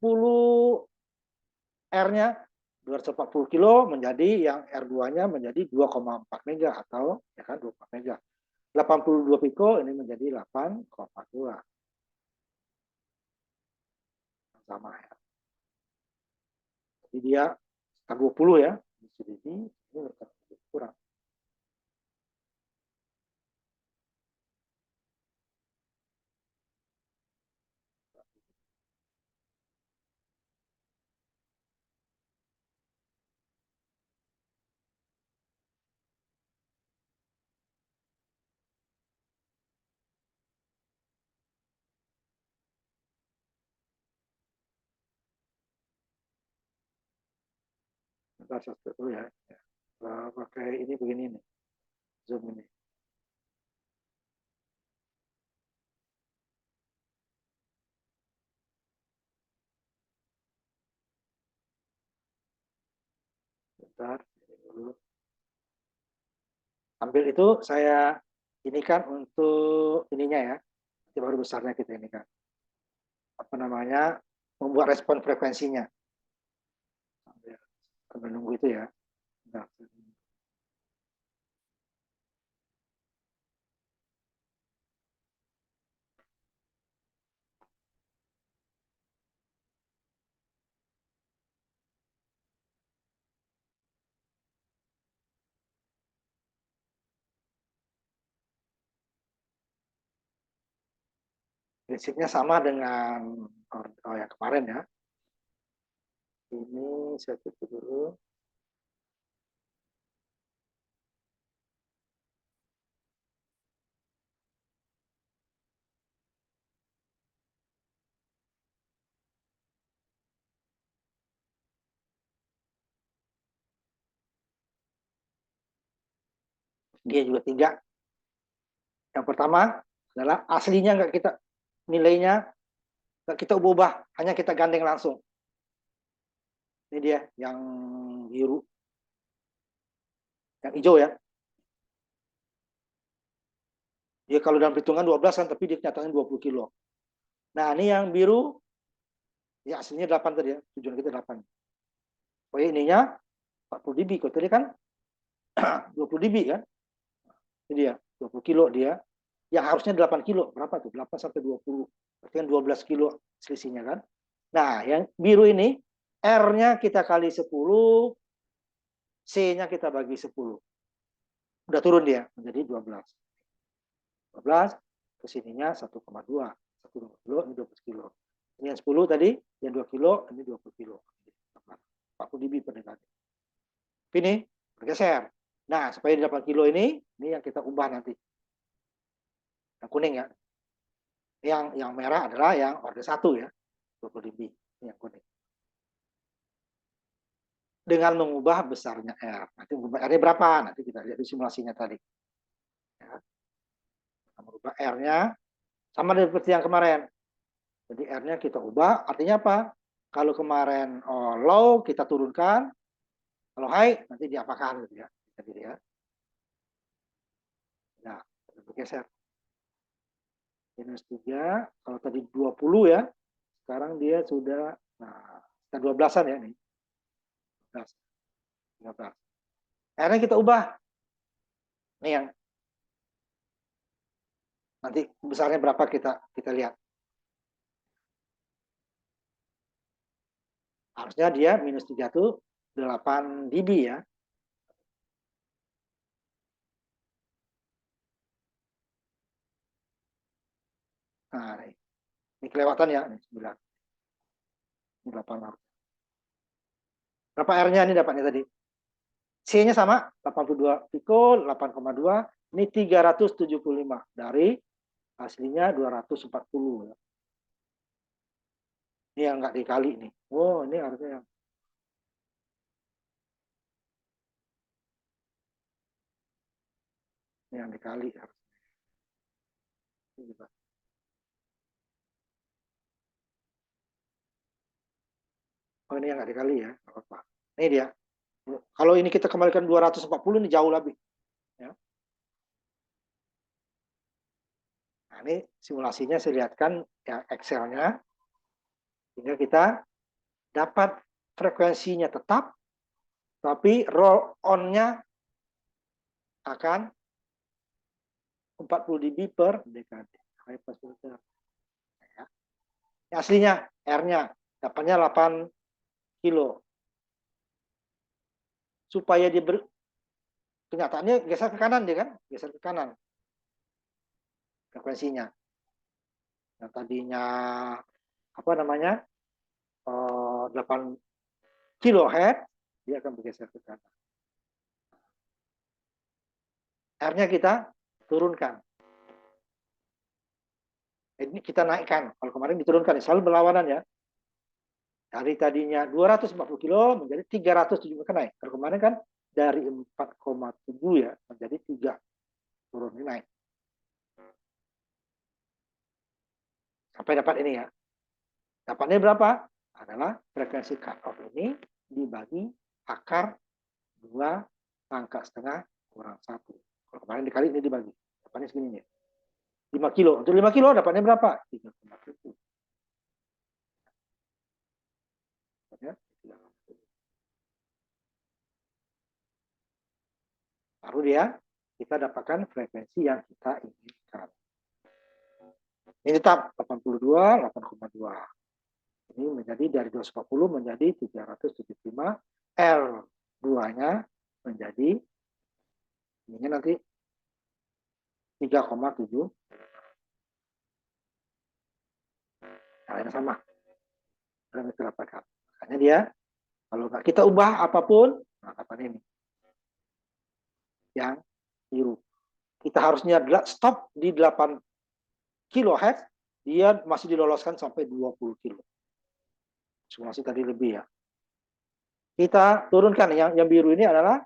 R-nya 240 kilo menjadi yang R2-nya menjadi 2,4 mega atau ya kan 24 mega. 82 piko ini menjadi 8,2. Sama ya. Jadi dia 20 ya. Jadi ini kurang. Bentar satu dulu ya. Pakai ini begini nih. Zoom ini. Bentar. Dulu. Ambil itu saya ini kan untuk ininya ya. Nanti baru besarnya kita ini kan. Apa namanya? Membuat respon frekuensinya. Sambil menunggu itu ya. Nah, prinsipnya sama dengan yang kemarin ya. Ini saya tutup dulu. Dia juga 3. Yang pertama adalah aslinya nggak kita, nilainya nggak kita ubah, hanya kita gandeng langsung. Ini dia yang biru, yang hijau ya. Dia kalau dalam perhitungan 12 kan, tapi dia nyatanya 20 kilo. Nah, ini yang biru, ya aslinya 8 tadi ya, tujuan kita 8. Oh ininya 40 dB, kalau tadi kan 20 dB kan. Ini dia, 20 kilo dia. Yang harusnya 8 kilo, berapa tuh? 8 sampai 20. Berarti kan 12 kilo selisihnya kan. Nah, yang biru ini, R-nya kita kali 10, C-nya kita bagi 10. Udah turun dia, menjadi 12. 12, kesininya 1,2. 1 kilo, ini 12 kilo. Ini yang 10 tadi, yang 2 kilo, ini 20 kilo. 40 dB per dekade. Ini bergeser. Nah, supaya 8 kilo ini yang kita ubah nanti. Yang kuning ya. Yang merah adalah yang orde 1 ya. 20 dB. Ini yang kuning. Dengan mengubah besarnya R. Nanti mengubah R-nya berapa? Nanti kita lihat di simulasinya tadi. Ya. Mengubah R-nya sama seperti yang kemarin. Jadi R-nya kita ubah, artinya apa? Kalau kemarin low, kita turunkan. Kalau high, nanti diapakan gitu ya. Jadi ya. Nah, bergeser. Minus 3, kalau tadi 20 ya, sekarang dia sudah, nah, 12-an ya nih. 13. R-nya kita ubah. Ini yang nanti besarnya berapa kita lihat. Harusnya dia minus 3 itu 8 dB ya. Nah, ini kelewatan ya, ini 9. Ini 8. Berapa R-nya ini dapatnya tadi? C-nya sama, 82 pikul, 8,2. Ini 375 dari aslinya 240 ya. Ini yang nggak dikali nih. Oh, ini harusnya yang ini yang dikali harusnya. Oh, ini yang nggak dikali ya, nggak apa-apa. Ini dia. Kalau ini kita kembalikan 240, ini jauh lebih. Ya. Nah, ini simulasinya saya lihatkan yang Excel-nya. Sehingga kita dapat frekuensinya tetap, tapi roll on-nya akan 40 dB per dekade. Ya. Aslinya R-nya dapatnya 8 kilo. Supaya dia kenyataannya geser ke kanan dia kan, geser ke kanan frekuensinya. Yang tadinya apa namanya 8 kilohertz, dia akan bergeser ke kanan. R-nya kita turunkan. Ini kita naikkan. Kalau kemarin diturunkan, selalu berlawanan ya. Dari tadinya 240 kilo menjadi 370 kan naik. Kalau kemarin kan dari 4,7 ya menjadi 3 turun ini naik. Sampai dapat ini ya. Dapatnya berapa? Adalah frekuensi cut off ini dibagi akar 2 pangkat setengah kurang 1. Kalau kemarin dikali ini dibagi. Dapatnya segini nih. 5 kilo. Untuk 5 kilo dapatnya berapa? 3,7. Baru dia kita dapatkan frekuensi yang kita inginkan. Ini tetap 82, 8,2. Ini menjadi dari 240 menjadi 375. L2-nya menjadi ini nanti 3,7. Caranya sama. Dalam kita dapatkan. Makanya dia, kalau nggak kita ubah apapun, nah dapat ini. Yang biru. Kita harusnya stop di 8 kHz, dia masih diloloskan sampai 20 kilo. Simulasi tadi lebih ya. Kita turunkan yang biru ini adalah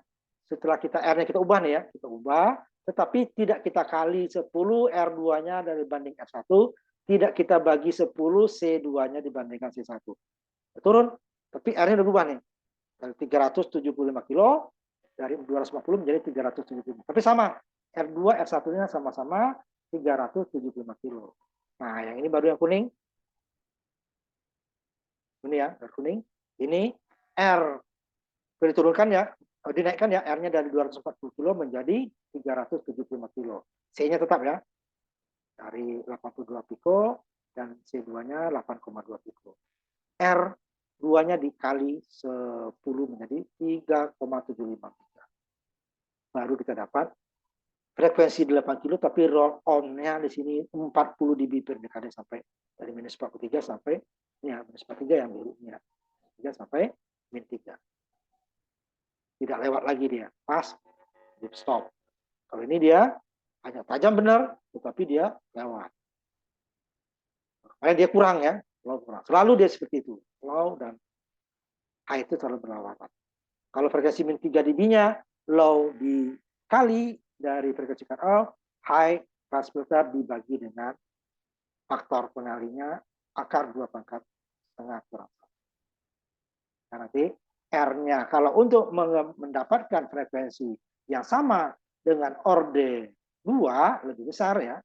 setelah kita R-nya kita ubah nih ya, kita ubah, tetapi tidak kita kali 10 R2-nya dari banding R1, tidak kita bagi 10 C2-nya dibandingkan C1. Turun, tapi R-nya udah berubah nih. Dari 375 kilo, dari 250 menjadi 375. Tapi sama, R2, R1-nya sama-sama 375 kilo. Nah, yang ini baru yang kuning. Ini ya, R kuning. Ini R. Diturunkan ya, dinaikkan ya, R-nya dari 240 kilo menjadi 375 kilo. C-nya tetap ya, dari 82 piko, dan C2-nya 8,2 piko. R2-nya dikali 10 menjadi 3,75 giga. Baru kita dapat frekuensi 8 kilo, tapi roll on-nya di sini 40 dB per dekade sampai dari minus 43 sampai ya minus 43 yang birunya 3 sampai min 3. Tidak lewat lagi dia, pas deep stop. Kalau ini dia hanya tajam benar, tetapi dia lewat. Makanya dia kurang ya, low kurang. Selalu dia seperti itu, low dan high itu selalu berlawanan. Kalau frekuensi min 3 dB-nya, low dikali dari frekuensi cut off, high pass filter dibagi dengan faktor pengalinya akar 2 pangkat setengah kurang. Nah, nanti R-nya kalau untuk mendapatkan frekuensi yang sama dengan orde 2 lebih besar ya,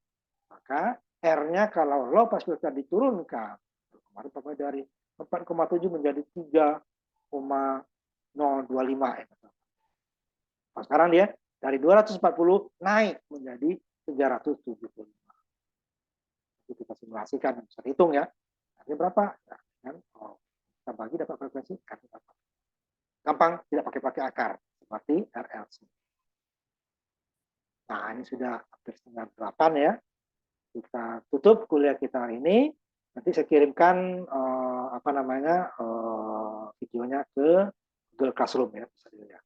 maka R-nya kalau low pass filter diturunkan kemarin dari 4,7 menjadi 3,025 ya. Nah, sekarang dia dari 240 naik menjadi 375. Jadi kita simulasikan, bisa hitung ya. Artinya berapa? Ya, kan? Kita bagi dapat frekuensi, gampang, tidak pakai akar seperti RLC. Nah, ini sudah hampir setengah 8 ya. Kita tutup kuliah kita hari ini. Nanti saya kirimkan videonya ke Google Classroom ya, bisa dilihat.